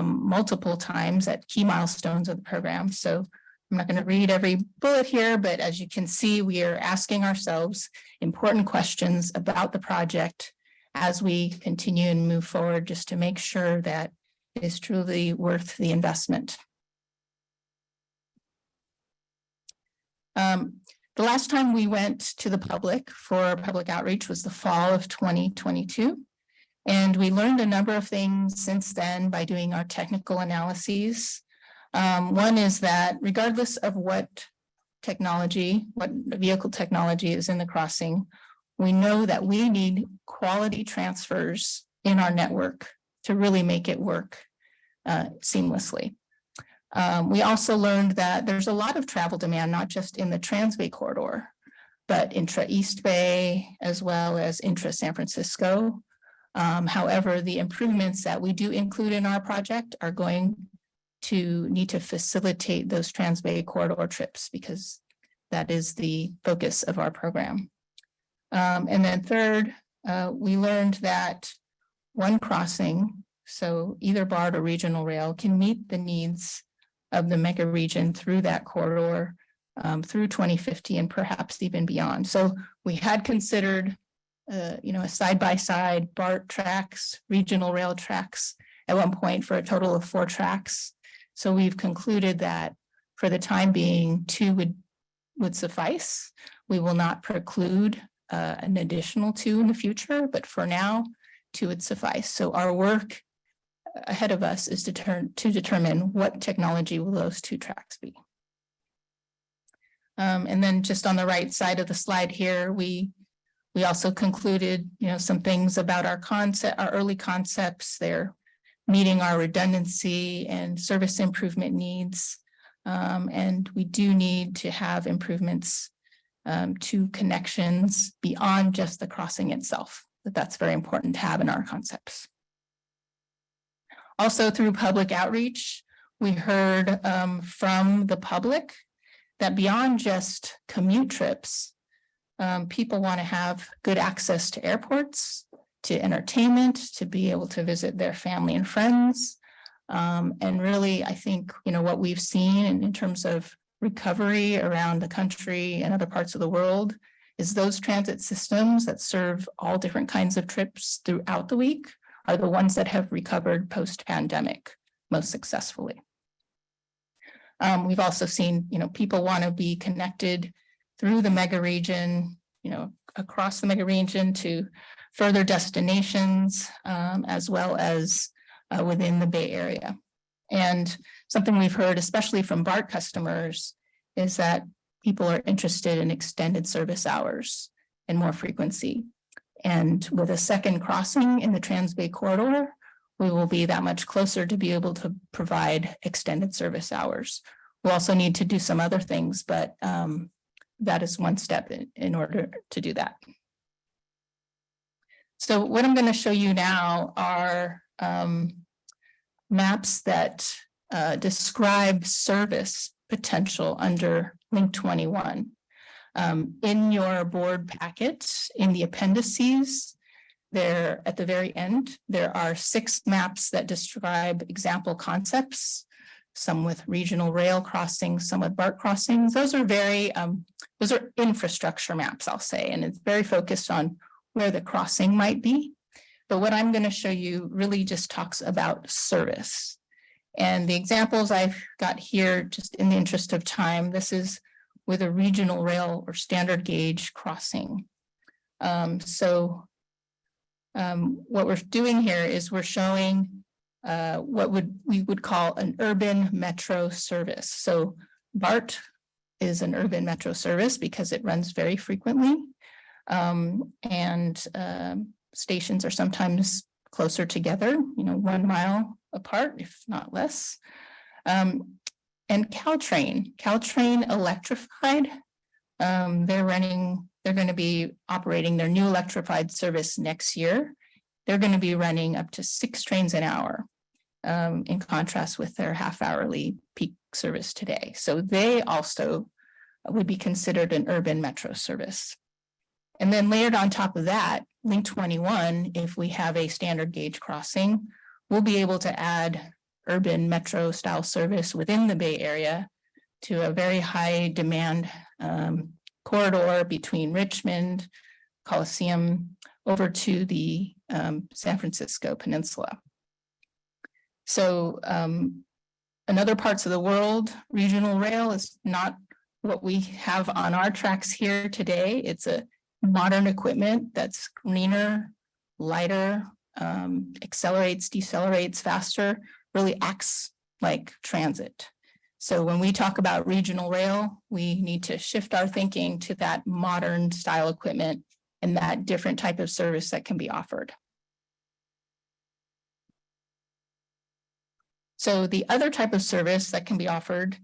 multiple times at key milestones of the program. So I'm not going to read every bullet here, but as you can see, we are asking ourselves important questions about the project as we continue and move forward, just to make sure that it is truly worth the investment. The last time we went to the public for public outreach was the fall of 2022. And we learned a number of things since then by doing our technical analyses. One is that regardless of what vehicle technology is in the crossing, we know that we need quality transfers in our network to really make it work seamlessly. We also learned that there's a lot of travel demand, not just in the Transbay corridor, but intra-East Bay, as well as intra-San Francisco. However, the improvements that we do include in our project are going to need to facilitate those Transbay corridor trips, because that is the focus of our program. And then third, we learned that one crossing, so either BART or regional rail, can meet the needs of the mega region through that corridor through 2050 and perhaps even beyond. So we had considered a side-by-side BART tracks, regional rail tracks at one point for a total of 4 tracks. So we've concluded that for the time being, 2 would suffice. We will not preclude an additional 2 in the future, but for now, 2 would suffice. So our work ahead of us is to determine what technology will those 2 tracks be. And then just on the right side of the slide here, we also concluded, some things about our early concepts. They're meeting our redundancy and service improvement needs. And we do need to have improvements to connections beyond just the crossing itself. That's very important to have in our concepts. Also, through public outreach, we heard from the public that beyond just commute trips, people want to have good access to airports, to entertainment, to be able to visit their family and friends. And really, I think, what we've seen in terms of recovery around the country and other parts of the world is those transit systems that serve all different kinds of trips throughout the week are the ones that have recovered post-pandemic most successfully. We've also seen, people want to be connected through the mega region, across the mega region to further destinations, as well as within the Bay Area. And something we've heard, especially from BART customers, is that people are interested in extended service hours and more frequency. And with a second crossing in the Trans-Bay Corridor, we will be that much closer to be able to provide extended service hours. We'll also need to do some other things, but that is one step in order to do that. So what I'm going to show you now are maps that describe service potential under Link 21. In your board packet, in the appendices, there at the very end, there are 6 maps that describe example concepts, some with regional rail crossings, some with BART crossings. Those are those are infrastructure maps, I'll say, and it's very focused on where the crossing might be. But what I'm going to show you really just talks about service. And the examples I've got here, just in the interest of time, this is with a regional rail or standard gauge crossing. What we're doing here is we're showing what we would call an urban metro service. So BART is an urban metro service because it runs very frequently. Stations are sometimes closer together, 1 mile apart, if not less. And Caltrain electrified, they're going to be operating their new electrified service next year. They're going to be running up to 6 trains an hour, in contrast with their half-hourly peak service today. So they also would be considered an urban metro service. And then layered on top of that, Link 21, if we have a standard gauge crossing, we'll be able to add urban metro style service within the Bay Area to a very high demand corridor between Richmond, Coliseum, over to the San Francisco Peninsula. So in other parts of the world, regional rail is not what we have on our tracks here today. It's a modern equipment that's greener, lighter, accelerates, decelerates faster, really acts like transit. So when we talk about regional rail, we need to shift our thinking to that modern style equipment and that different type of service that can be offered. So the other type of service that can be offered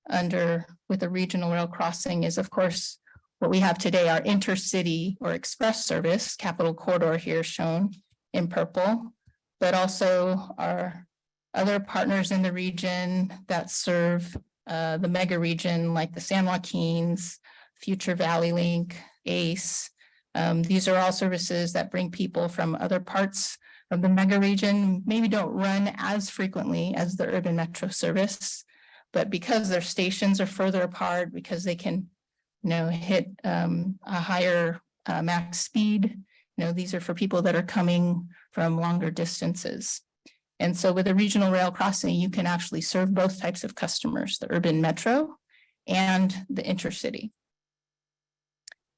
with a regional rail crossing is, of course, what we have today, our intercity or express service, Capital Corridor here shown in purple, but also our other partners in the region that serve the mega region, like the San Joaquins, Future Valley Link, ACE. These are all services that bring people from other parts of the mega region, maybe don't run as frequently as the urban metro service, but because their stations are further apart, because they can hit a higher max speed, these are for people that are coming from longer distances. And so with a regional rail crossing, you can actually serve both types of customers, the urban metro and the intercity.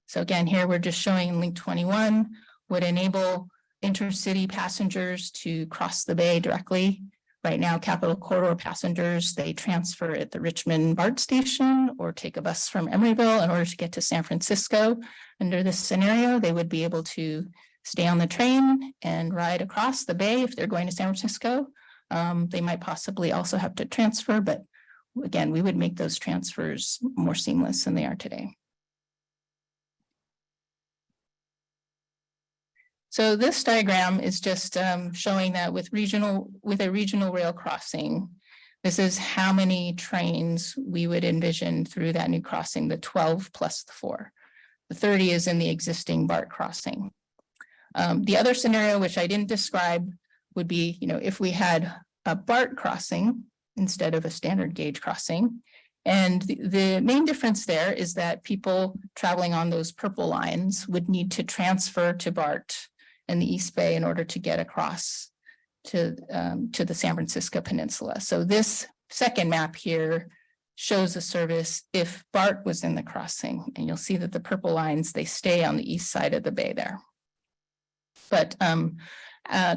So again, here we're just showing Link 21 would enable intercity passengers to cross the bay directly. Right now, Capital Corridor passengers, they transfer at the Richmond BART station or take a bus from Emeryville in order to get to San Francisco. Under this scenario, they would be able to stay on the train and ride across the bay if they're going to San Francisco. They might possibly also have to transfer, but again, we would make those transfers more seamless than they are today. So this diagram is just showing that with a regional rail crossing, this is how many trains we would envision through that new crossing, the 12 plus the 4. The 30 is in the existing BART crossing. The other scenario, which I didn't describe, would be, if we had a BART crossing instead of a standard gauge crossing. And the main difference there is that people traveling on those purple lines would need to transfer to BART in the East Bay in order to get across to the San Francisco Peninsula. So this second map here shows a service if BART was in the crossing, and you'll see that the purple lines, they stay on the east side of the bay there. But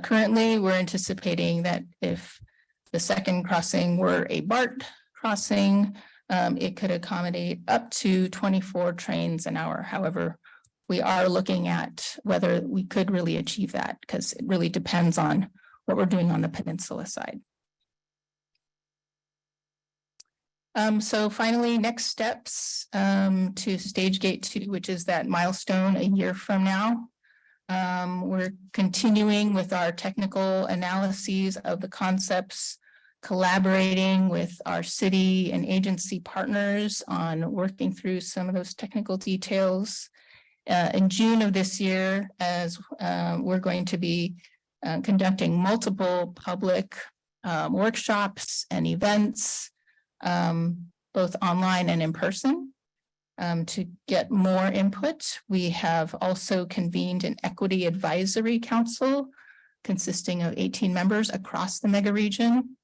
currently we're anticipating that if the second crossing were a BART crossing, it could accommodate up to 24 trains an hour. However, we are looking at whether we could really achieve that because it really depends on what we're doing on the peninsula side. So finally, next steps to stage gate 2, which is that milestone a year from now. We're continuing with our technical analyses of the concepts, collaborating with our city and agency partners on working through some of those technical details. In June of this year, as we're going to be conducting multiple public workshops and events, both online and in person, to get more input. We have also convened an equity advisory council consisting of 18 members across the mega region.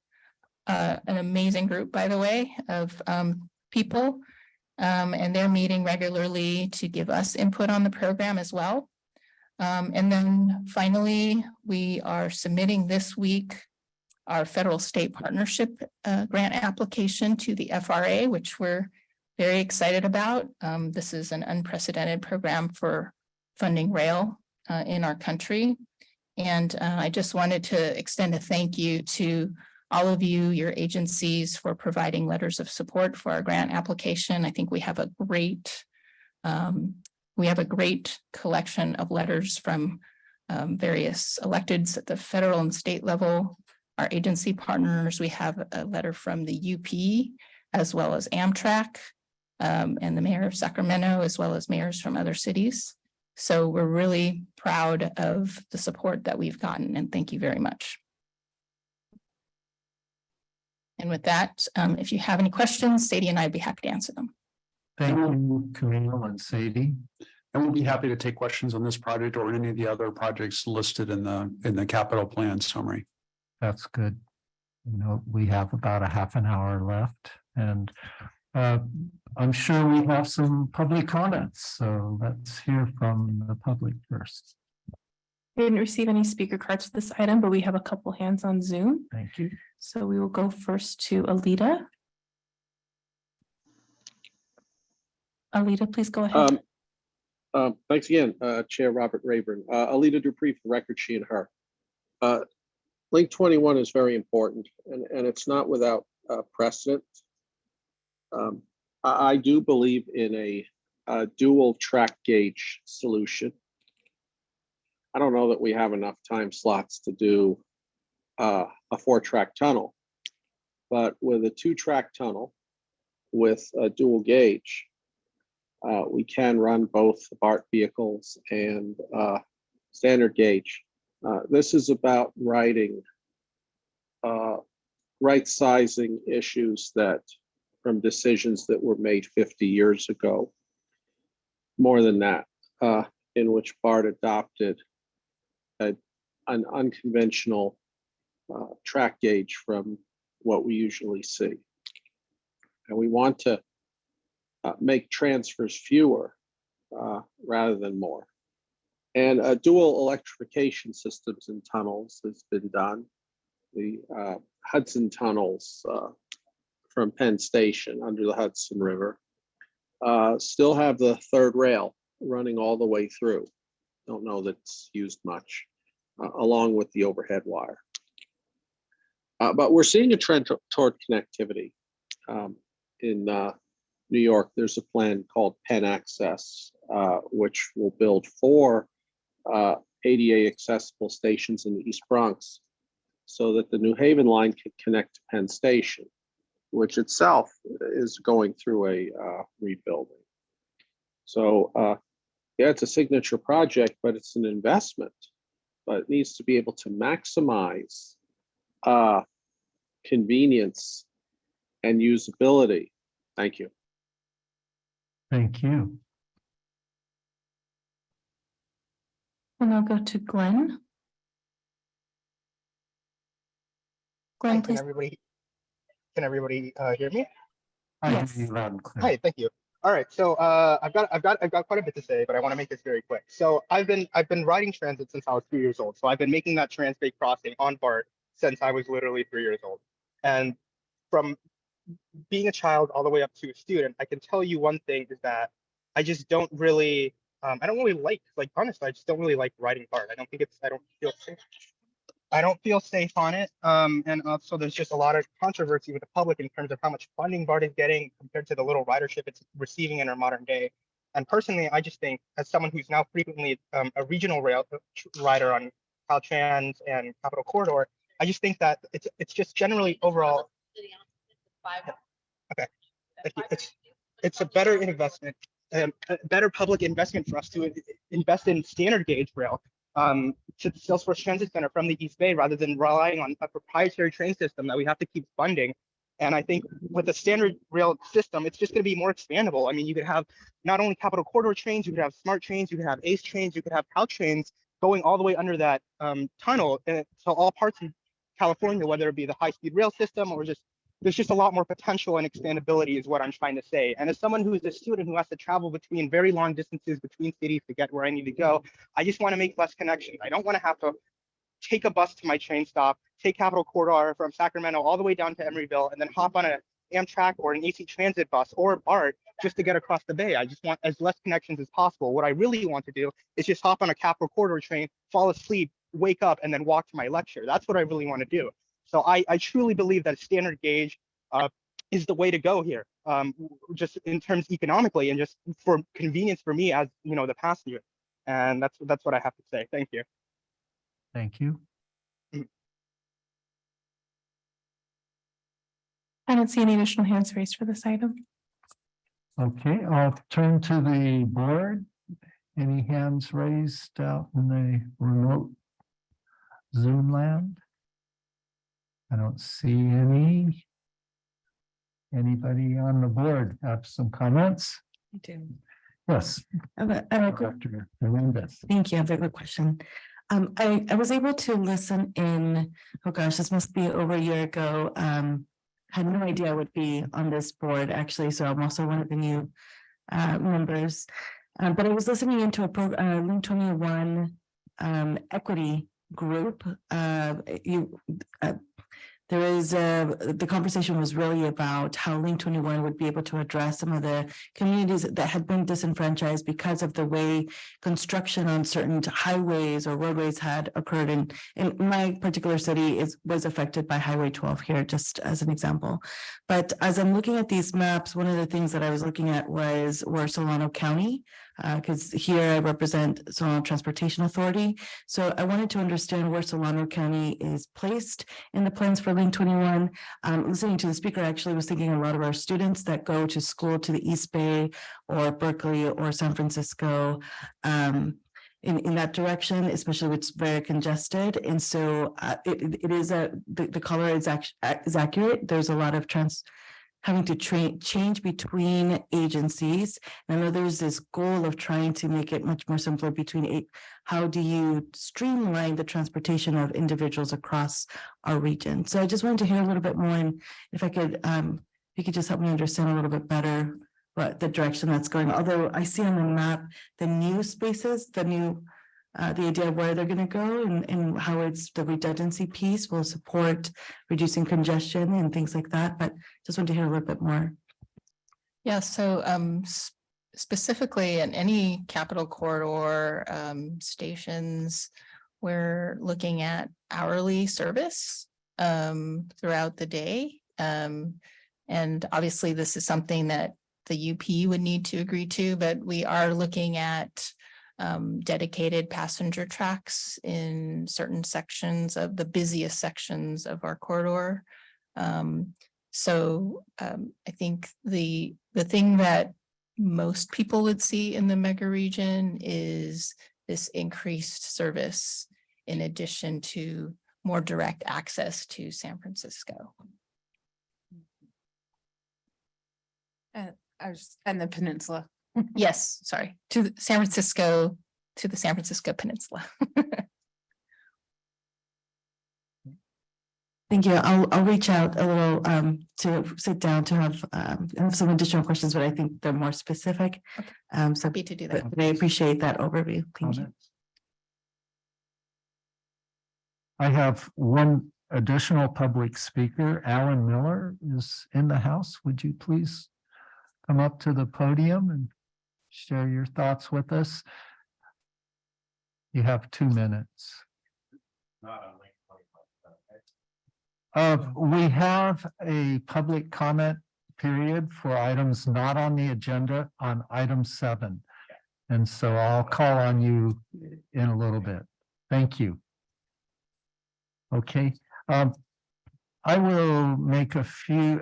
An amazing group, by the way, of people. And they're meeting regularly to give us input on the program as well. And then finally, we are submitting this week our federal state partnership grant application to the FRA, which we're very excited about. This is an unprecedented program for funding rail in our country. And I just wanted to extend a thank you to all of you, your agencies, for providing letters of support for our grant application. I think we have a great collection of letters from various electeds at the federal and state level. Our agency partners, we have a letter from the UP as well as Amtrak and the mayor of Sacramento, as well as mayors from other cities. So we're really proud of the support that we've gotten, and thank you very much. And with that, if you have any questions, Sadie and I'd be happy to answer them. Thank you, Camille and Sadie. And we'll be happy to take questions on this project or any of the other projects listed in the capital plan summary. That's good. You know, we have about a half an hour left, and I'm sure we have some public comments. So let's hear from the public first. We didn't receive any speaker cards for this item, but we have a couple hands on Zoom. Thank you. So we will go first to Alita. Alita, please go ahead. Thanks again, Chair Robert Rayburn. Alita Dupree, for the record, she and her. Link 21 is very important, and it's not without precedent. I do believe in a dual track gauge solution. I don't know that we have enough time slots to do a 4-track tunnel, but with a 2-track tunnel with a dual gauge, we can run both BART vehicles and standard gauge. This is about right-sizing issues from decisions that were made 50 years ago. More than that, in which BART adopted an unconventional track gauge from what we usually see. And we want to make transfers fewer rather than more. And dual electrification systems in tunnels has been done. The Hudson tunnels from Penn Station under the Hudson River still have the third rail running all the way through. Don't know that it's used much, along with the overhead wire. But we're seeing a trend toward connectivity. In New York, there's a plan called Penn Access, which will build 4 ADA accessible stations in the East Bronx so that the New Haven line can connect to Penn Station, which itself is going through a rebuilding. So yeah, it's a signature project, but it's an investment, but it needs to be able to maximize convenience and usability. Thank you. Thank you. And I'll go to Glenn. Glenn, please. Can everybody hear me? Yes. Loud and clear. Hi, thank you. All right, so I've got quite a bit to say, but I want to make this very quick. So I've been riding transit since I was 3 years old. So I've been making that Trans-Bay crossing on BART since I was literally 3 years old. And from being a child all the way up to a student, I can tell you one thing is that I just don't really, I don't really like honestly, I just don't really like riding BART. I don't think it's, I don't feel safe. I don't feel safe on it. And also there's just a lot of controversy with the public in terms of how much funding BART is getting compared to the little ridership it's receiving in our modern day. And personally, I just think as someone who's now frequently a regional rail rider on Caltrans and Capital Corridor, I just think that it's just generally overall. Okay, it's a better investment, a better public investment for us to invest in standard gauge rail to the Salesforce Transit Center from the East Bay rather than relying on a proprietary train system that we have to keep funding. And I think with the standard rail system, it's just going to be more expandable. I mean, you could have not only Capital Corridor trains, you could have smart trains, you could have ACE trains, you could have Caltrains going all the way under that tunnel. And so all parts of California, whether it be the high-speed rail system or just, there's just a lot more potential and expandability is what I'm trying to say. And as someone who is a student who has to travel between very long distances between cities to get where I need to go, I just want to make less connections. I don't want to have to take a bus to my train stop, take Capital Corridor from Sacramento all the way down to Emeryville, and then hop on an Amtrak or an AC Transit bus or BART just to get across the bay. I just want as less connections as possible. What I really want to do is just hop on a Capital Corridor train, fall asleep, wake up, and then walk to my lecture. That's what I really want to do. So I truly believe that standard gauge is the way to go here, just in terms economically and just for convenience for me as the passenger. And that's what I have to say. Thank you. Thank you. I don't see any additional hands raised for this item. Okay, I'll turn to the board. Any hands raised out in the remote Zoom land? I don't see any. Anybody on the board have some comments? I do. Yes. Dr. Hernandez. Thank you. I have a quick question. I was able to listen in, oh gosh, this must be over a year ago. Had no idea I would be on this board actually, so I'm also one of the new members. But I was listening into a program, Link 21 equity group. The conversation was really about how Link 21 would be able to address some of the communities that had been disenfranchised because of the way construction on certain highways or roadways had occurred. In my particular city was affected by Highway 12 here, just as an example. But as I'm looking at these maps, one of the things that I was looking at were Solano County, because here I represent Solano Transportation Authority. So I wanted to understand where Solano County is placed in the plans for Link 21. Listening to the speaker, I actually was thinking a lot of our students that go to school to the East Bay or Berkeley or San Francisco in that direction, especially when it's very congested. And so it is the color is accurate. There's a lot of having to change between agencies. And I know there's this goal of trying to make it much more simpler between how do you streamline the transportation of individuals across our region. So I just wanted to hear a little bit more, and if I could, you could just help me understand a little bit better what the direction that's going. Although I see on the map, the new spaces, the idea of where they're going to go and how it's the redundancy piece will support reducing congestion and things like that. But just want to hear a little bit more. Yeah, so specifically in any Capital Corridor stations, we're looking at hourly service throughout the day. And obviously this is something that the UP would need to agree to, but we are looking at dedicated passenger tracks in certain sections of the busiest sections of our corridor. So I think the thing that most people would see in the mega region is this increased service in addition to more direct access to San Francisco. And the peninsula. Yes, sorry, to the San Francisco Peninsula. Thank you. I'll reach out a little to sit down to have some additional questions, but I think they're more specific. So happy to do that. But I appreciate that overview. Thank you. I have one additional public speaker. Alan Miller is in the house. Would you please come up to the podium and share your thoughts with us? You have 2 minutes. We have a public comment period for items not on the agenda on item 7. And so I'll call on you in a little bit. Thank you. Okay, I will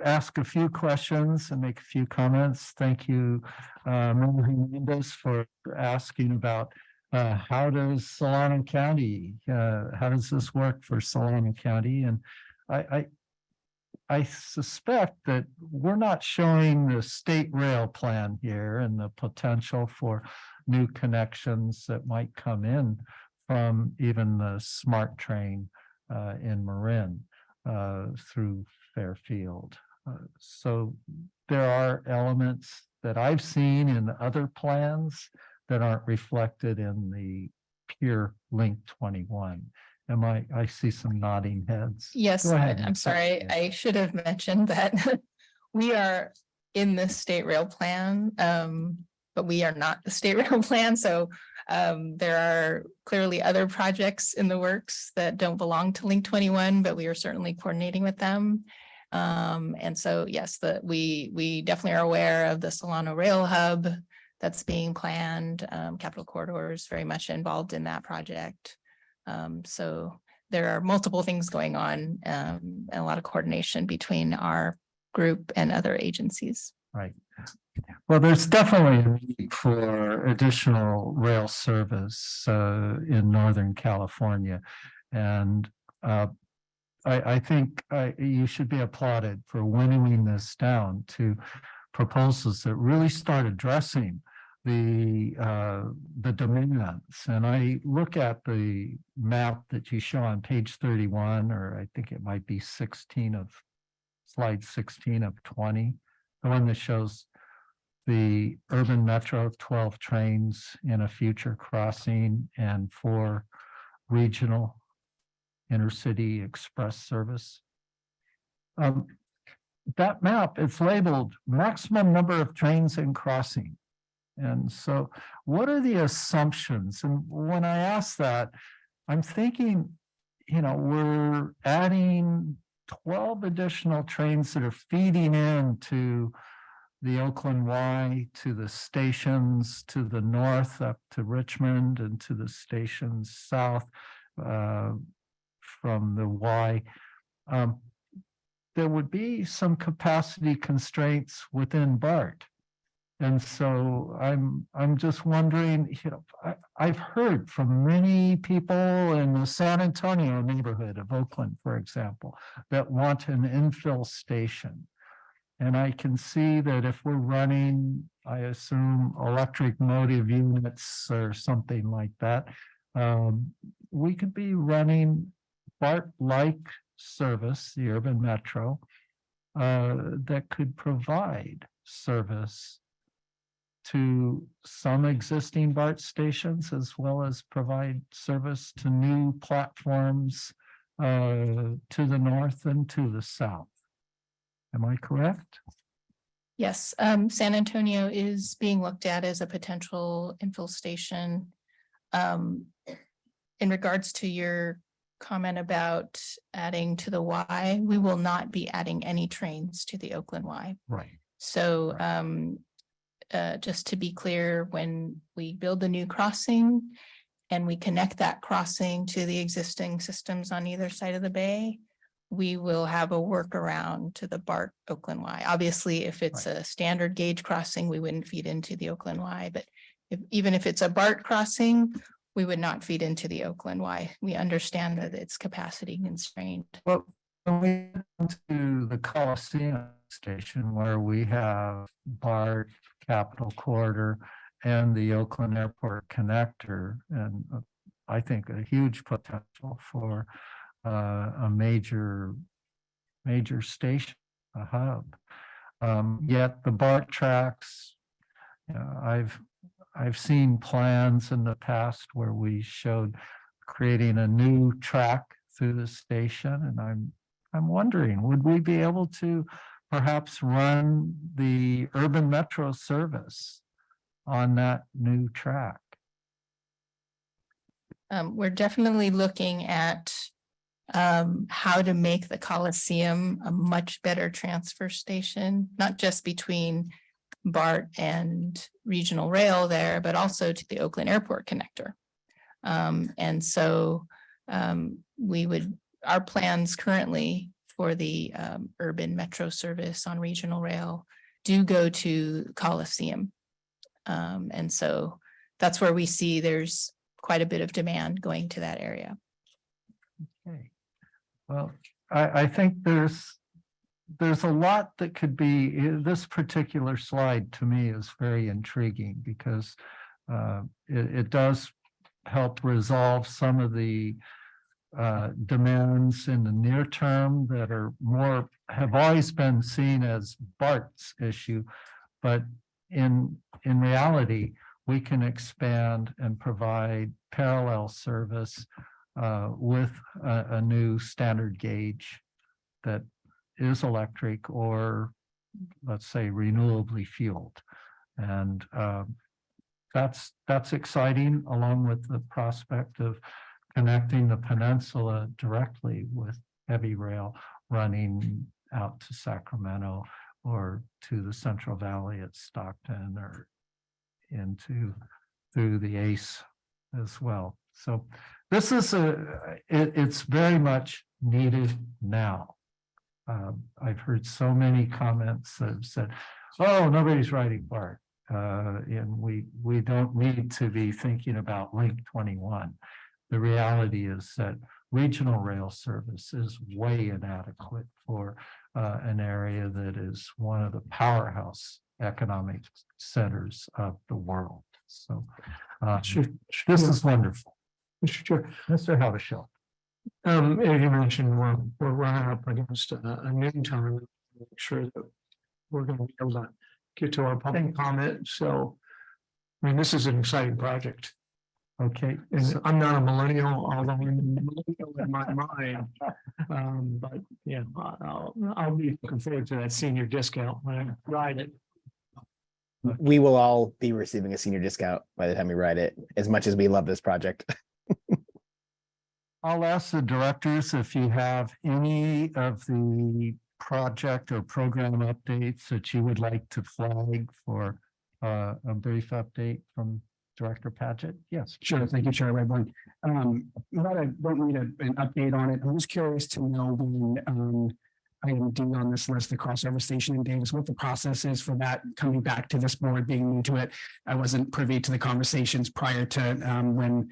ask a few questions and make a few comments. Thank you, Member Hernandez, for asking about how does Solano County, how does this work for Solano County? And I suspect that we're not showing the state rail plan here and the potential for new connections that might come in from even the SMART train in Marin through Fairfield. So there are elements that I've seen in other plans that aren't reflected in the pure Link 21. I see some nodding heads. Yes, Go ahead. I'm sorry. I should have mentioned that we are in the state rail plan, but we are not the state rail plan. So there are clearly other projects in the works that don't belong to Link 21, but we are certainly coordinating with them. And so, yes, we definitely are aware of the Solano Rail Hub that's being planned. Capital Corridor is very much involved in that project. So there are multiple things going on and a lot of coordination between our group and other agencies. Right. Well, there's definitely a need for additional rail service in Northern California. And I think you should be applauded for winnowing this down to proposals that really start addressing the demands. And I look at the map that you show on page 31, or I think it might be slide 16 of 20, the one that shows the urban metro 12 trains in a future crossing and 4 regional intercity express service. That map, it's labeled maximum number of trains in crossing. And so what are the assumptions? And when I ask that, I'm thinking, we're adding 12 additional trains that are feeding into the Oakland Y, to the stations to the north up to Richmond, and to the stations south from the Y. There would be some capacity constraints within BART. And so I'm just wondering, I've heard from many people in the San Antonio neighborhood of Oakland, for example, that want an infill station. And I can see that if we're running, I assume, electric motive units or something like that, we could be running BART-like service, the urban metro, that could provide service to some existing BART stations, as well as provide service to new platforms to the north and to the south. Am I correct? Yes, San Antonio is being looked at as a potential infill station. In regards to your comment about adding to the Y, we will not be adding any trains to the Oakland Y. Right. So just to be clear, when we build the new crossing and we connect that crossing to the existing systems on either side of the bay, we will have a workaround to the BART Oakland Y. Obviously, if it's a standard gauge crossing, we wouldn't feed into the Oakland Y, but even if it's a BART crossing, we would not feed into the Oakland Y. We understand that it's capacity constrained. Well, when we come to the Coliseum station, where we have BART, Capital Corridor, and the Oakland Airport connector, and I think a huge potential for a major station, a hub. Yet the BART tracks, I've seen plans in the past where we showed creating a new track through the station, and I'm wondering, would we be able to perhaps run the urban metro service on that new track? We're definitely looking at how to make the Coliseum a much better transfer station, not just between BART and Regional Rail there, but also to the Oakland Airport connector. And so our plans currently for the urban metro service on Regional Rail do go to Coliseum. And so that's where we see there's quite a bit of demand going to that area. Okay. Well, I think there's a lot that could be, this particular slide to me is very intriguing because it does help resolve some of the demands in the near term that have always been seen as BART's issue, but in reality, we can expand and provide parallel service with a new standard gauge that is electric or, let's say, renewably fueled. And that's exciting, along with the prospect of connecting the peninsula directly with heavy rail running out to Sacramento or to the Central Valley at Stockton or through the ACE as well. So this is it's very much needed now. I've heard so many comments that have said, oh, nobody's riding BART. And we don't need to be thinking about Link 21. The reality is that regional rail service is way inadequate for an area that is one of the powerhouse economic centers of the world. So this is wonderful. Mr. Chair. Mr. Havishell. As you mentioned, we're running up against a noon time. Make sure that we're going to be able to get to our public comment. So, I mean, this is an exciting project. Okay. And I'm not a millennial, although I'm a millennial in my mind. But yeah, I'll be looking forward to that senior discount when I ride it. We will all be receiving a senior discount by the time we ride it, as much as we love this project. I'll ask the directors if you have any of the project or program updates that you would like to flag for a brief update from Director Paget. Yes. Sure. Thank you, Chair Redburn. I don't need an update on it. I'm just curious to know when item D on this list, the crossover station in Davis, what the process is for that coming back to this board, being new to it. I wasn't privy to the conversations prior to when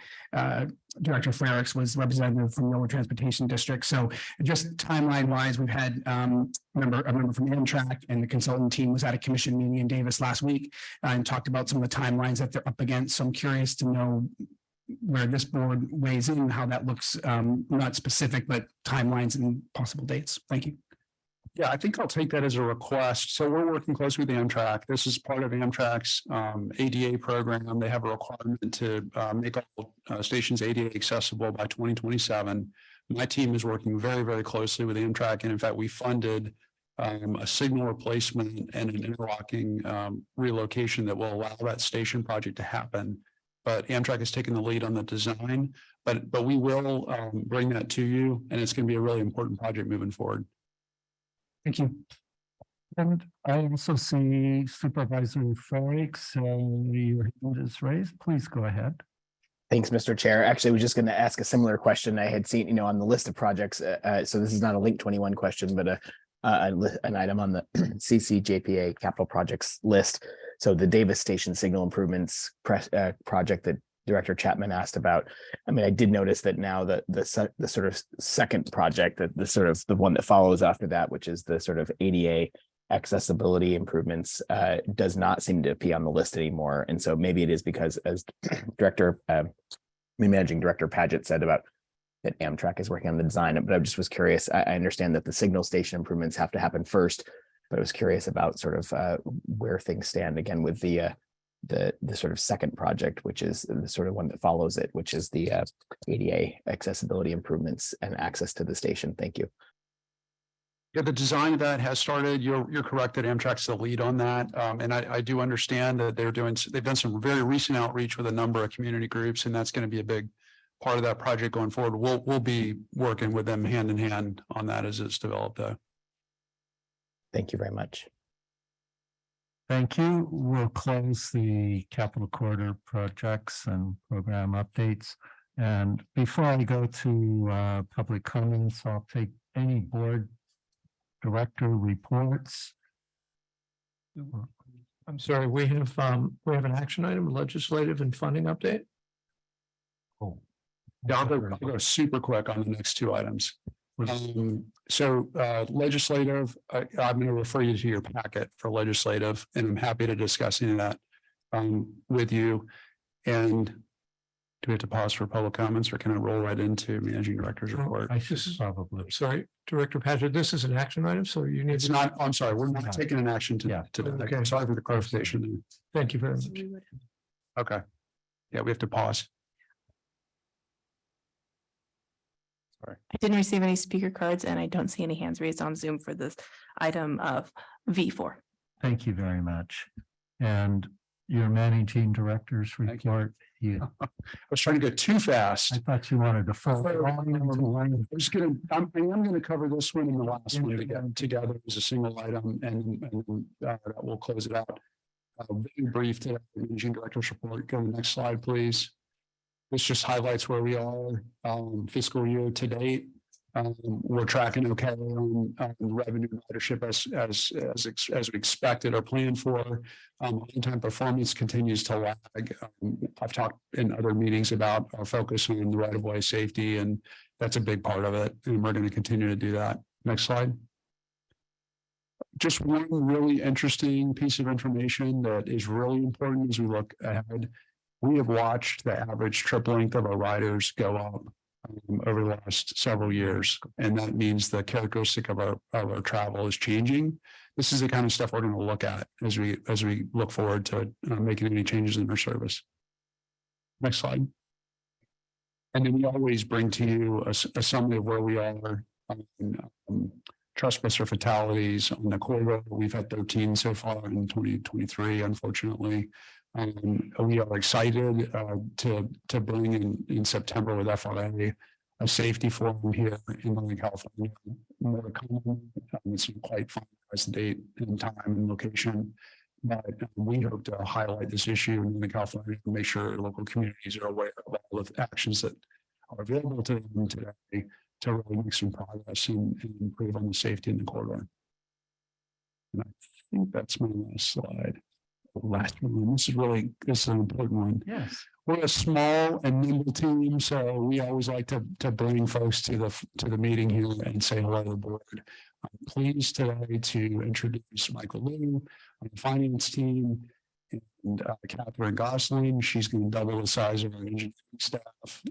Director Frericks was representative from Lower Transportation District. So just timeline wise, we've had a member from Amtrak, and the consultant team was at a commission meeting in Davis last week and talked about some of the timelines that they're up against. So I'm curious to know where this board weighs in, how that looks, not specific, but timelines and possible dates. Thank you. Yeah, I think I'll take that as a request. So we're working closely with Amtrak. This is part of Amtrak's ADA program. They have a requirement to make all stations ADA accessible by 2027. My team is working very, very closely with Amtrak. And in fact, we funded a signal replacement and an interlocking relocation that will allow that station project to happen. But Amtrak has taken the lead on the design, but we will bring that to you, and it's going to be a really important project moving forward. Thank you. And I also see Supervisor Frericks, your hand is raised. Please go ahead. Thanks, Mr. Chair. Actually, I was just going to ask a similar question. I had seen, on the list of projects. So this is not a Link 21 question, but an item on the CCJPA capital projects list. So the Davis Station signal improvements project that Director Chapman asked about. I mean, I did notice that now the sort of second project, that the one that follows after that, which is the sort of ADA accessibility improvements, does not seem to appear on the list anymore. And so maybe it is because, as Managing Director Paget said about that Amtrak is working on the design, but I just was curious. I understand that the signal station improvements have to happen first, but I was curious about sort of where things stand again with the the sort of second project, which is the sort of one that follows it, which is the ADA accessibility improvements and access to the station. Thank you. Yeah, the design of that has started. You're correct that Amtrak's the lead on that. And I do understand that they've done some very recent outreach with a number of community groups, and that's going to be a big part of that project going forward. We'll be working with them hand in hand on that as it's developed though. Thank you very much. Thank you. We'll close the capital corridor projects and program updates. And before I go to public comments, I'll take any board director reports. I'm sorry, we have an action item, legislative and funding update. Oh. Yeah, I'll go super quick on the next two items. So legislative, I'm going to refer you to your packet for legislative, and I'm happy to discuss any of that with you. And do we have to pause for public comments, or can I roll right into managing director's report? I should probably. Sorry, Director Patrick, this is an action item, so you need. It's not, I'm sorry, we're not taking an action today. Okay. Sorry for the clarification. Thank you very much. Okay. Yeah, we have to pause. I didn't receive any speaker cards and I don't see any hands raised on Zoom for this item of V4. Thank you very much. And your managing director's report. I was trying to go too fast. I thought you wanted to follow. I'm going to cover this one and the last one together as a single item, and we'll close it out. Very brief today, managing director's report. Go to the next slide, please. This just highlights where we are fiscal year to date. We're tracking okay on revenue and ridership as we expected or planned for. On-time performance continues to lag. I've talked in other meetings about our focus on the right-of-way safety, and that's a big part of it. And we're going to continue to do that. Next slide. Just one really interesting piece of information that is really important as we look ahead. We have watched the average trip length of our riders go up over the last several years, and that means the characteristic of our travel is changing. This is the kind of stuff we're going to look at as we look forward to making any changes in our service. Next slide. And then we always bring to you a summary of where we are on trespass or fatalities on the corridor. We've had 13 so far in 2023, unfortunately. We are excited to bring in September with FRA a safety forum here in Northern California. More to come. It's not quite finalized date and time and location, but we hope to highlight this issue in Northern California and make sure local communities are aware of all the actions that are available to them today to really make some progress and improve on the safety in the corridor. And I think that's my last slide. Last one. This is an important one. Yes. We're a small and nimble team, so we always like to bring folks to the meeting here and say hello to the board. I'm pleased today to introduce Michael Liu on the finance team and Catherine Gosling. She's going to double the size of our engineering staff.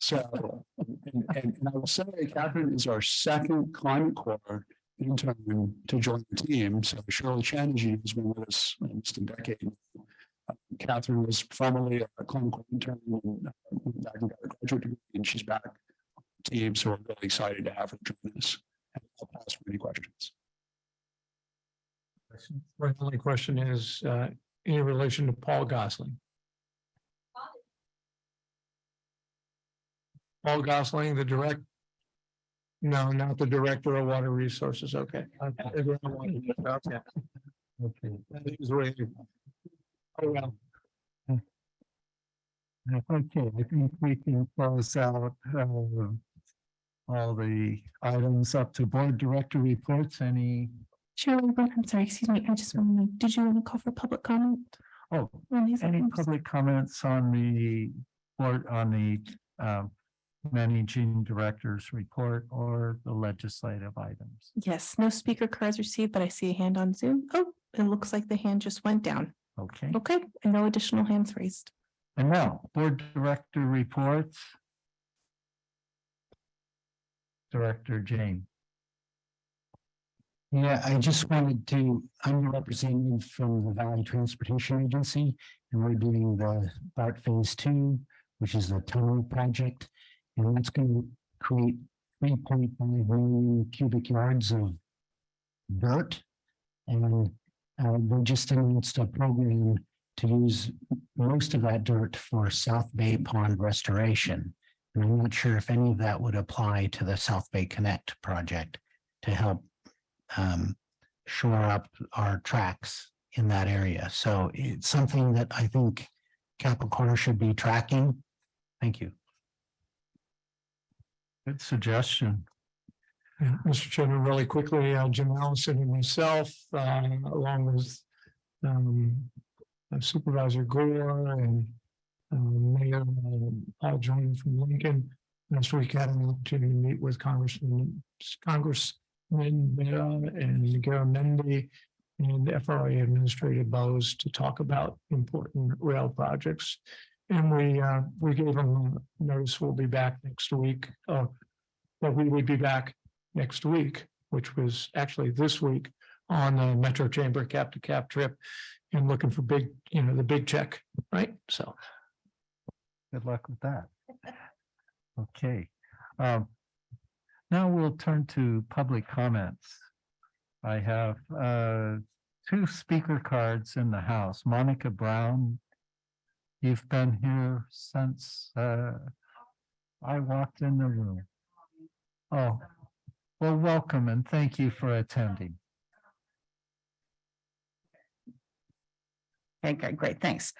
So, and I will say, Catherine is our second Climate Corps intern to join the team. So Shirley Chen, has been with us almost a decade. Catherine was formerly a clinical intern back in graduate degree, and she's back on the team. So we're really excited to have her join us. And I'll pass for any questions. My only question is in relation to Paul Gosling. Paul Gosling, the direct. No, not the director of water resources. Okay. Okay. Okay. That is right. Oh, well. Okay, I think we can close out all the items up to board director reports. Any? Chairman, I'm sorry, excuse me. I just want to know, did you want to call for public comment? Oh, any public comments on the board, on the managing director's report or the legislative items? Yes, no speaker cards received, but I see a hand on Zoom. Oh, it looks like the hand just went down. Okay. Okay, and no additional hands raised. And now, board director reports. Director Jane. Yeah, I just wanted to, I'm the representative from the Valley Transportation Agency, and we're doing the BART Phase 2, which is the tunnel project. And that's going to create 3.5 million cubic yards of dirt. And they just announced a program to use most of that dirt for South Bay Pond restoration. And I'm not sure if any of that would apply to the South Bay Connect project to help shore up our tracks in that area. So it's something that I think Capital Corner should be tracking. Thank you. Good suggestion. Yeah, Mr. Chairman, really quickly, Jim Allison and myself, along with Supervisor Gore and Mayor Paul Jordan from Lincoln. Last week, I had an opportunity to meet with Congressman Vera and Garamendi and FRA Administrator Bose to talk about important rail projects. And we gave them a notice we'll be back next week, that we would be back next week, which was actually this week, on the Metro Chamber cap to cap trip and looking for big, the big check, right? So. Good luck with that. Okay. Now we'll turn to public comments. I have two speaker cards in the house. Monica Brown, you've been here since I walked in the room. Oh, well, welcome and thank you for attending. Okay, great, thanks.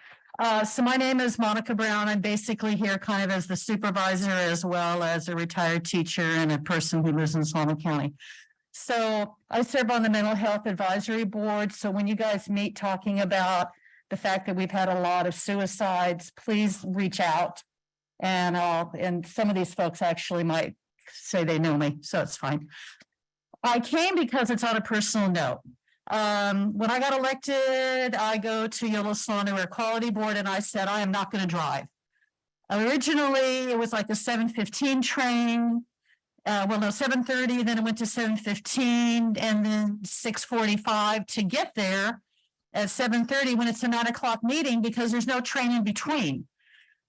So my name is Monica Brown. I'm basically here kind of as the supervisor as well as a retired teacher and a person who lives in Solomon County. So I serve on the Mental Health Advisory Board. So when you guys meet talking about the fact that we've had a lot of suicides, please reach out. And some of these folks actually might say they know me, so it's fine. I came because it's on a personal note. When I got elected, I go to Yellowstone Air Quality Board and I said, I am not going to drive. Originally, it was like a 7:15 train. Well, no, 7:30, then it went to 7:15 and then 6:45 to get there at 7:30 when it's a 9 o'clock meeting because there's no train in between.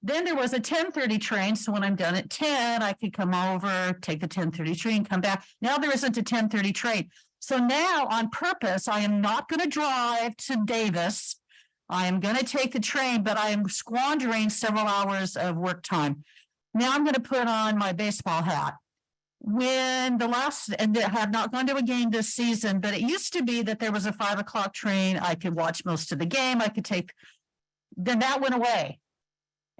Then there was a 10:30 train. So when I'm done at 10, I could come over, take the 10:30 train, come back. Now there isn't a 10:30 train. So now on purpose, I am not going to drive to Davis. I am going to take the train, but I am squandering several hours of work time. Now I'm going to put on my baseball hat. And I have not gone to a game this season, but it used to be that there was a 5 o'clock train. I could watch most of the game. Then that went away.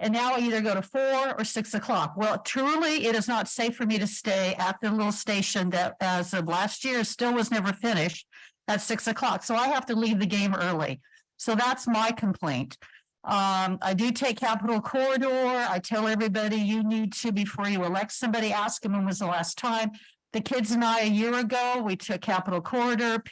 And now I either go to 4 or 6 o'clock. Well, truly, it is not safe for me to stay at the little station that as of last year still was never finished at 6 o'clock. So I have to leave the game early. So that's my complaint. I do take Capitol Corridor. I tell everybody you need to, before you elect somebody, ask them when was the last time. The kids and I, a year ago, we took Capitol Corridor,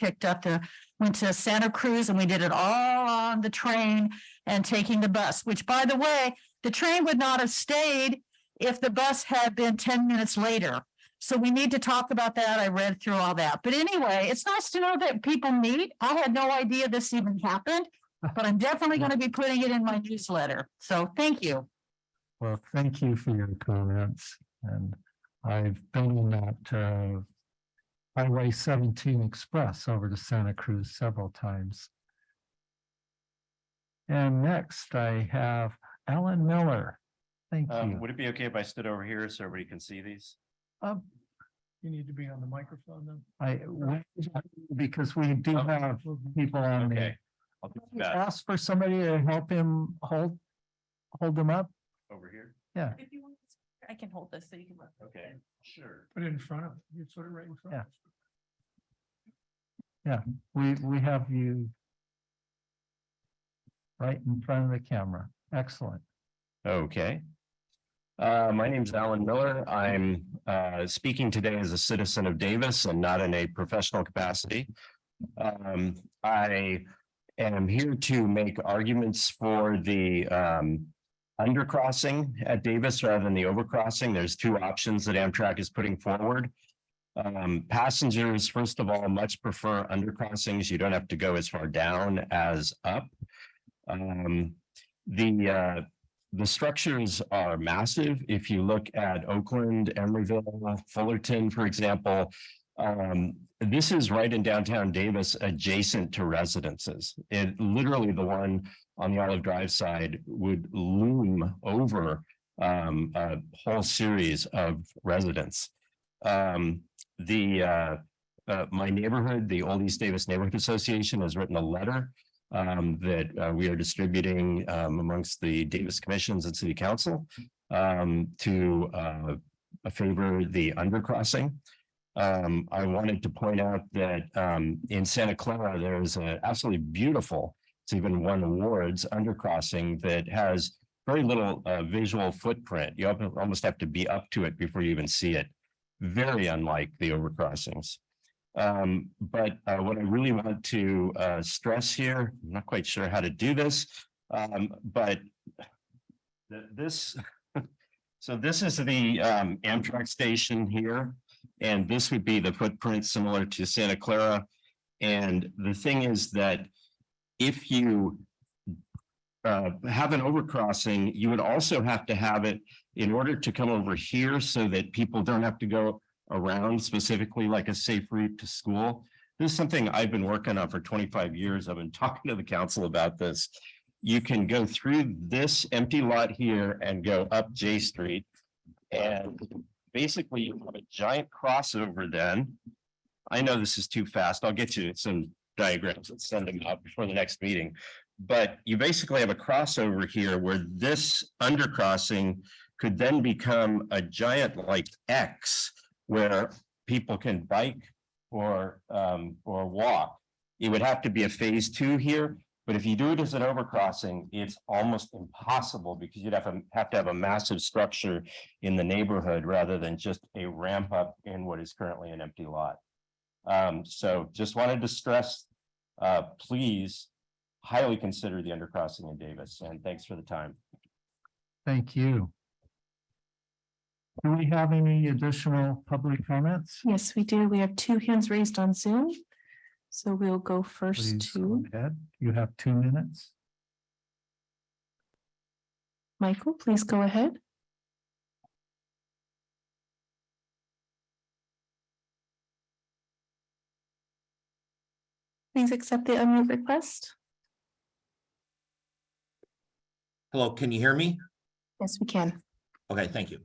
went to Santa Cruz, and we did it all on the train and taking the bus, which, by the way, the train would not have stayed if the bus had been 10 minutes later. So we need to talk about that. I read through all that. But anyway, it's nice to know that people meet. I had no idea this even happened, but I'm definitely going to be putting it in my newsletter. So thank you. Well, thank you for your comments. And I've been on that Highway 17 Express over to Santa Cruz several times. And next I have Alan Miller. Thank you. Would it be okay if I stood over here so everybody can see these? You need to be on the microphone then. Because we do have people on Okay. the. I'll do that Ask for somebody to help him hold them up. over here. Yeah. If you want, I can hold this so you can look. Okay, sure. Put it in front of you, sort of right in front. Yeah. Yeah, we have you right in front of the camera. Excellent. Okay. My name's Alan Miller. I'm speaking today as a citizen of Davis and not in a professional capacity. I am here to make arguments for the undercrossing at Davis rather than the overcrossing. There's two options that Amtrak is putting forward. Passengers, first of all, much prefer undercrossings. You don't have to go as far down as up. The structures are massive. If you look at Oakland, Emeryville, Fullerton, for example, this is right in downtown Davis, adjacent to residences. It literally, the one on the Olive Drive side would loom over a whole series of residents. My neighborhood, the Old East Davis Neighborhood Association, has written a letter that we are distributing amongst the Davis commissions and city council to favor the undercrossing. I wanted to point out that in Santa Clara, there's an absolutely beautiful, it's even won awards, undercrossing that has very little visual footprint. You almost have to be up to it before you even see it. Very unlike the overcrossings. But what I really want to stress here, I'm not quite sure how to do this, but this, so this is the Amtrak station here, and this would be the footprint similar to Santa Clara. And the thing is that if you have an overcrossing, you would also have to have it in order to come over here so that people don't have to go around, specifically like a safe route to school. This is something I've been working on for 25 years. I've been talking to the council about this. You can go through this empty lot here and go up J Street. And basically you have a giant crossover then. I know this is too fast. I'll get you some diagrams and send them out before the next meeting. But you basically have a crossover here where this undercrossing could then become a giant like X where people can bike or walk. It would have to be a phase 2 here, but if you do it as an overcrossing, it's almost impossible because you'd have to have a massive structure in the neighborhood rather than just a ramp up in what is currently an empty lot. So just wanted to stress, please highly consider the undercrossing in Davis, and thanks for the time. Thank you. Do we have any additional public comments? Yes, we do. We have 2 hands raised on Zoom. So we'll go first Please go to ahead. You have 2 minutes. Michael. Please go ahead. Please accept the unmute request. Hello, can you hear me? Yes, we can. Okay, thank you.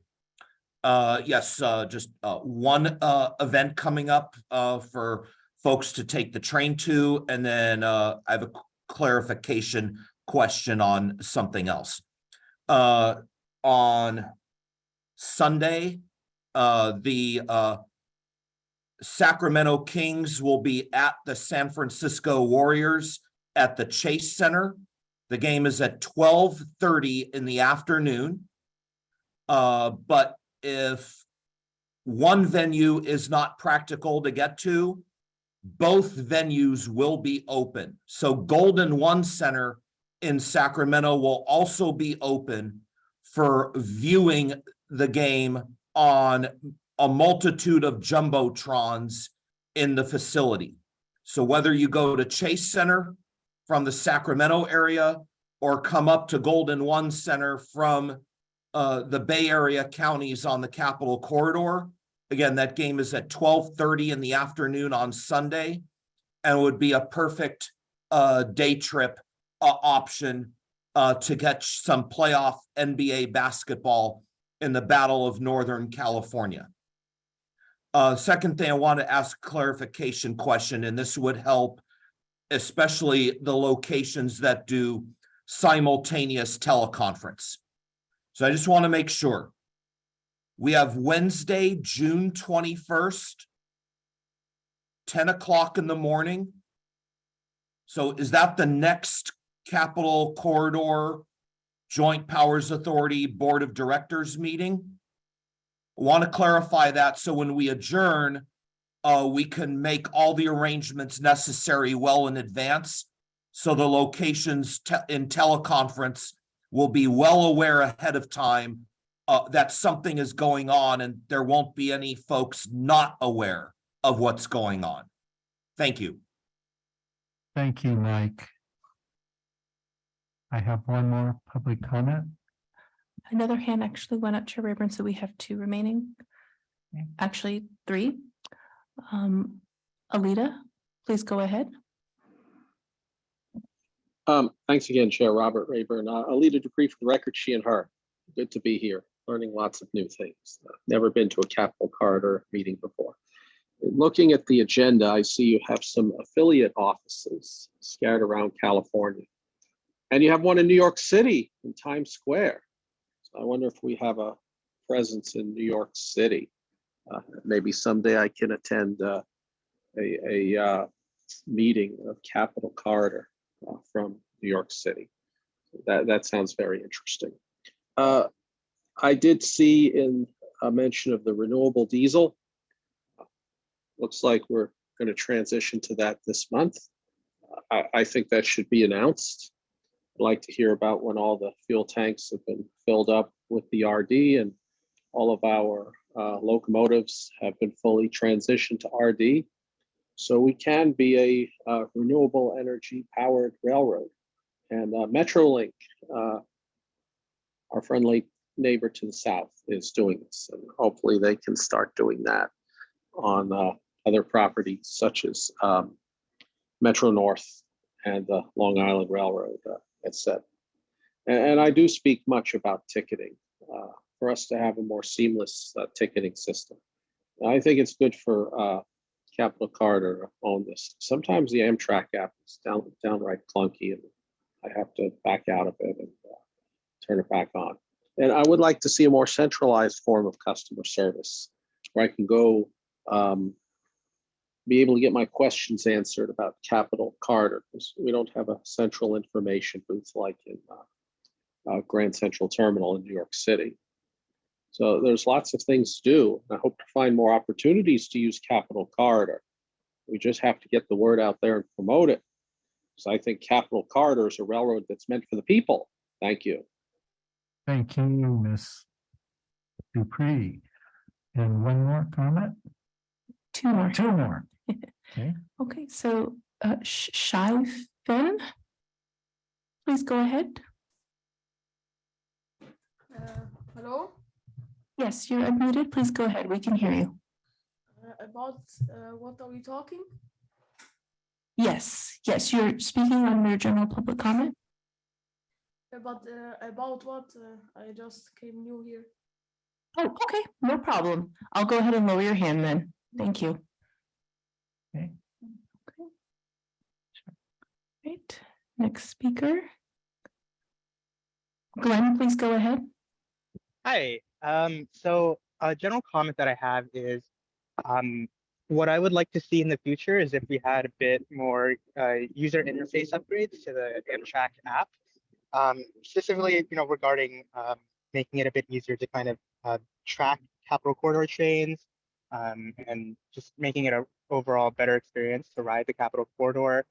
Yes, just one event coming up for folks to take the train to, and then I have a clarification question on something else. On Sunday, the Sacramento Kings will be at the San Francisco Warriors at the Chase Center. The game is at 12:30 in the afternoon. But if one venue is not practical to get to, both venues will be open. So Golden One Center in Sacramento will also be open for viewing the game on a multitude of jumbotrons in the facility. So whether you go to Chase Center from the Sacramento area or come up to Golden One Center from the Bay Area counties on the Capitol Corridor. Again, that game is at 12:30 in the afternoon on Sunday, and would be a perfect day trip option to catch some playoff NBA basketball in the Battle of Northern California. Second thing, I want to ask a clarification question, and this would help, especially the locations that do simultaneous teleconference. So I just want to make sure. We have Wednesday, June 21st, 10 o'clock in the morning. So is that the next Capitol Corridor Joint Powers Authority Board of Directors meeting? I want to clarify that so when we adjourn, we can make all the arrangements necessary well in advance. So the locations in teleconference will be well aware ahead of time that something is going on and there won't be any folks not aware of what's going on. Thank you. Thank you, Mike. I have one more public comment. Another hand actually went up, Chair Rayburn, so we have 2 remaining. Actually, 3. Alita, please go ahead. Thanks again, Chair Robert Rayburn. Alita Dupree for the record, she and her. Good to be here, learning lots of new things. Never been to a Capital Corridor meeting before. Looking at the agenda, I see you have some affiliate offices scattered around California. And you have one in New York City in Times Square. So I wonder if we have a presence in New York City. Maybe someday I can attend a meeting of Capital Corridor from New York City. That sounds very interesting. I did see in a mention of the renewable diesel. Looks like we're going to transition to that this month. I think that should be announced. I'd like to hear about when all the fuel tanks have been filled up with the RD and all of our locomotives have been fully transitioned to RD. So we can be a renewable energy powered railroad. And Metrolink, our friendly neighbor to the south, is doing this. And hopefully they can start doing that on other properties such as Metro North and the Long Island Railroad, etc. And I do speak much about ticketing for us to have a more seamless ticketing system. I think it's good for Capital Corridor to own this. Sometimes the Amtrak app is downright clunky and I have to back out of it and turn it back on. And I would like to see a more centralized form of customer service where I can go be able to get my questions answered about Capital Corridor, because we don't have a central information booth like in Grand Central Terminal in New York City. So there's lots of things to do. I hope to find more opportunities to use Capital Corridor. We just have to get the word out there and promote it. So I think Capital Corridor is a railroad that's meant for the people. Thank you. Thank you, Ms. Dupree. And one more comment? 2 more. 2 more. Okay. Okay, so Shai Fen, please go ahead. Hello? Yes, you're unmuted. Please go ahead. We can hear you. About what are we talking? Yes, you're speaking on your general public comment. About what? I just came new here. Oh, okay, no problem. I'll go ahead and lower your hand then. Thank you. Okay. Right, next speaker. Glenn, please go ahead. Hi, so a general comment that I have is what I would like to see in the future is if we had a bit more user interface upgrades to the Amtrak app. Specifically, regarding making it a bit easier to kind of track Capital Corridor trains and just making it an overall better experience to ride the Capital Corridor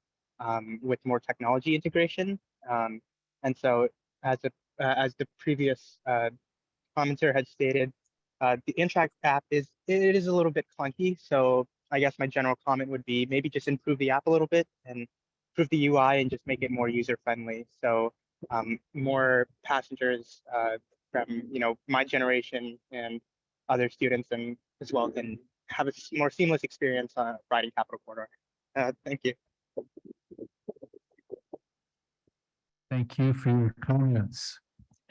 with more technology integration. And so as the previous commenter had stated, the Amtrak app is a little bit clunky. So I guess my general comment would be maybe just improve the app a little bit and improve the UI and just make it more user friendly. So more passengers from my generation and other students and as well can have a more seamless experience riding Capital Corridor. Thank you. Thank you for your comments.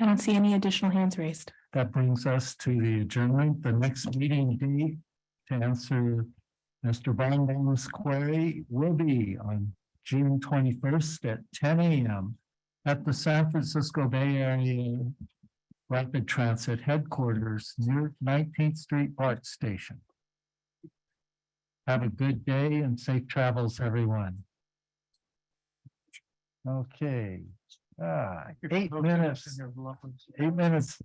I don't see any additional hands raised. That brings us to the adjournment. The next meeting date to answer Mr. Bonbon's query will be on June 21st at 10 a.m. at the San Francisco Bay Area Rapid Transit headquarters near 19th Street BART Station. Have a good day and safe travels, everyone. Okay. 8 minutes. 8 minutes.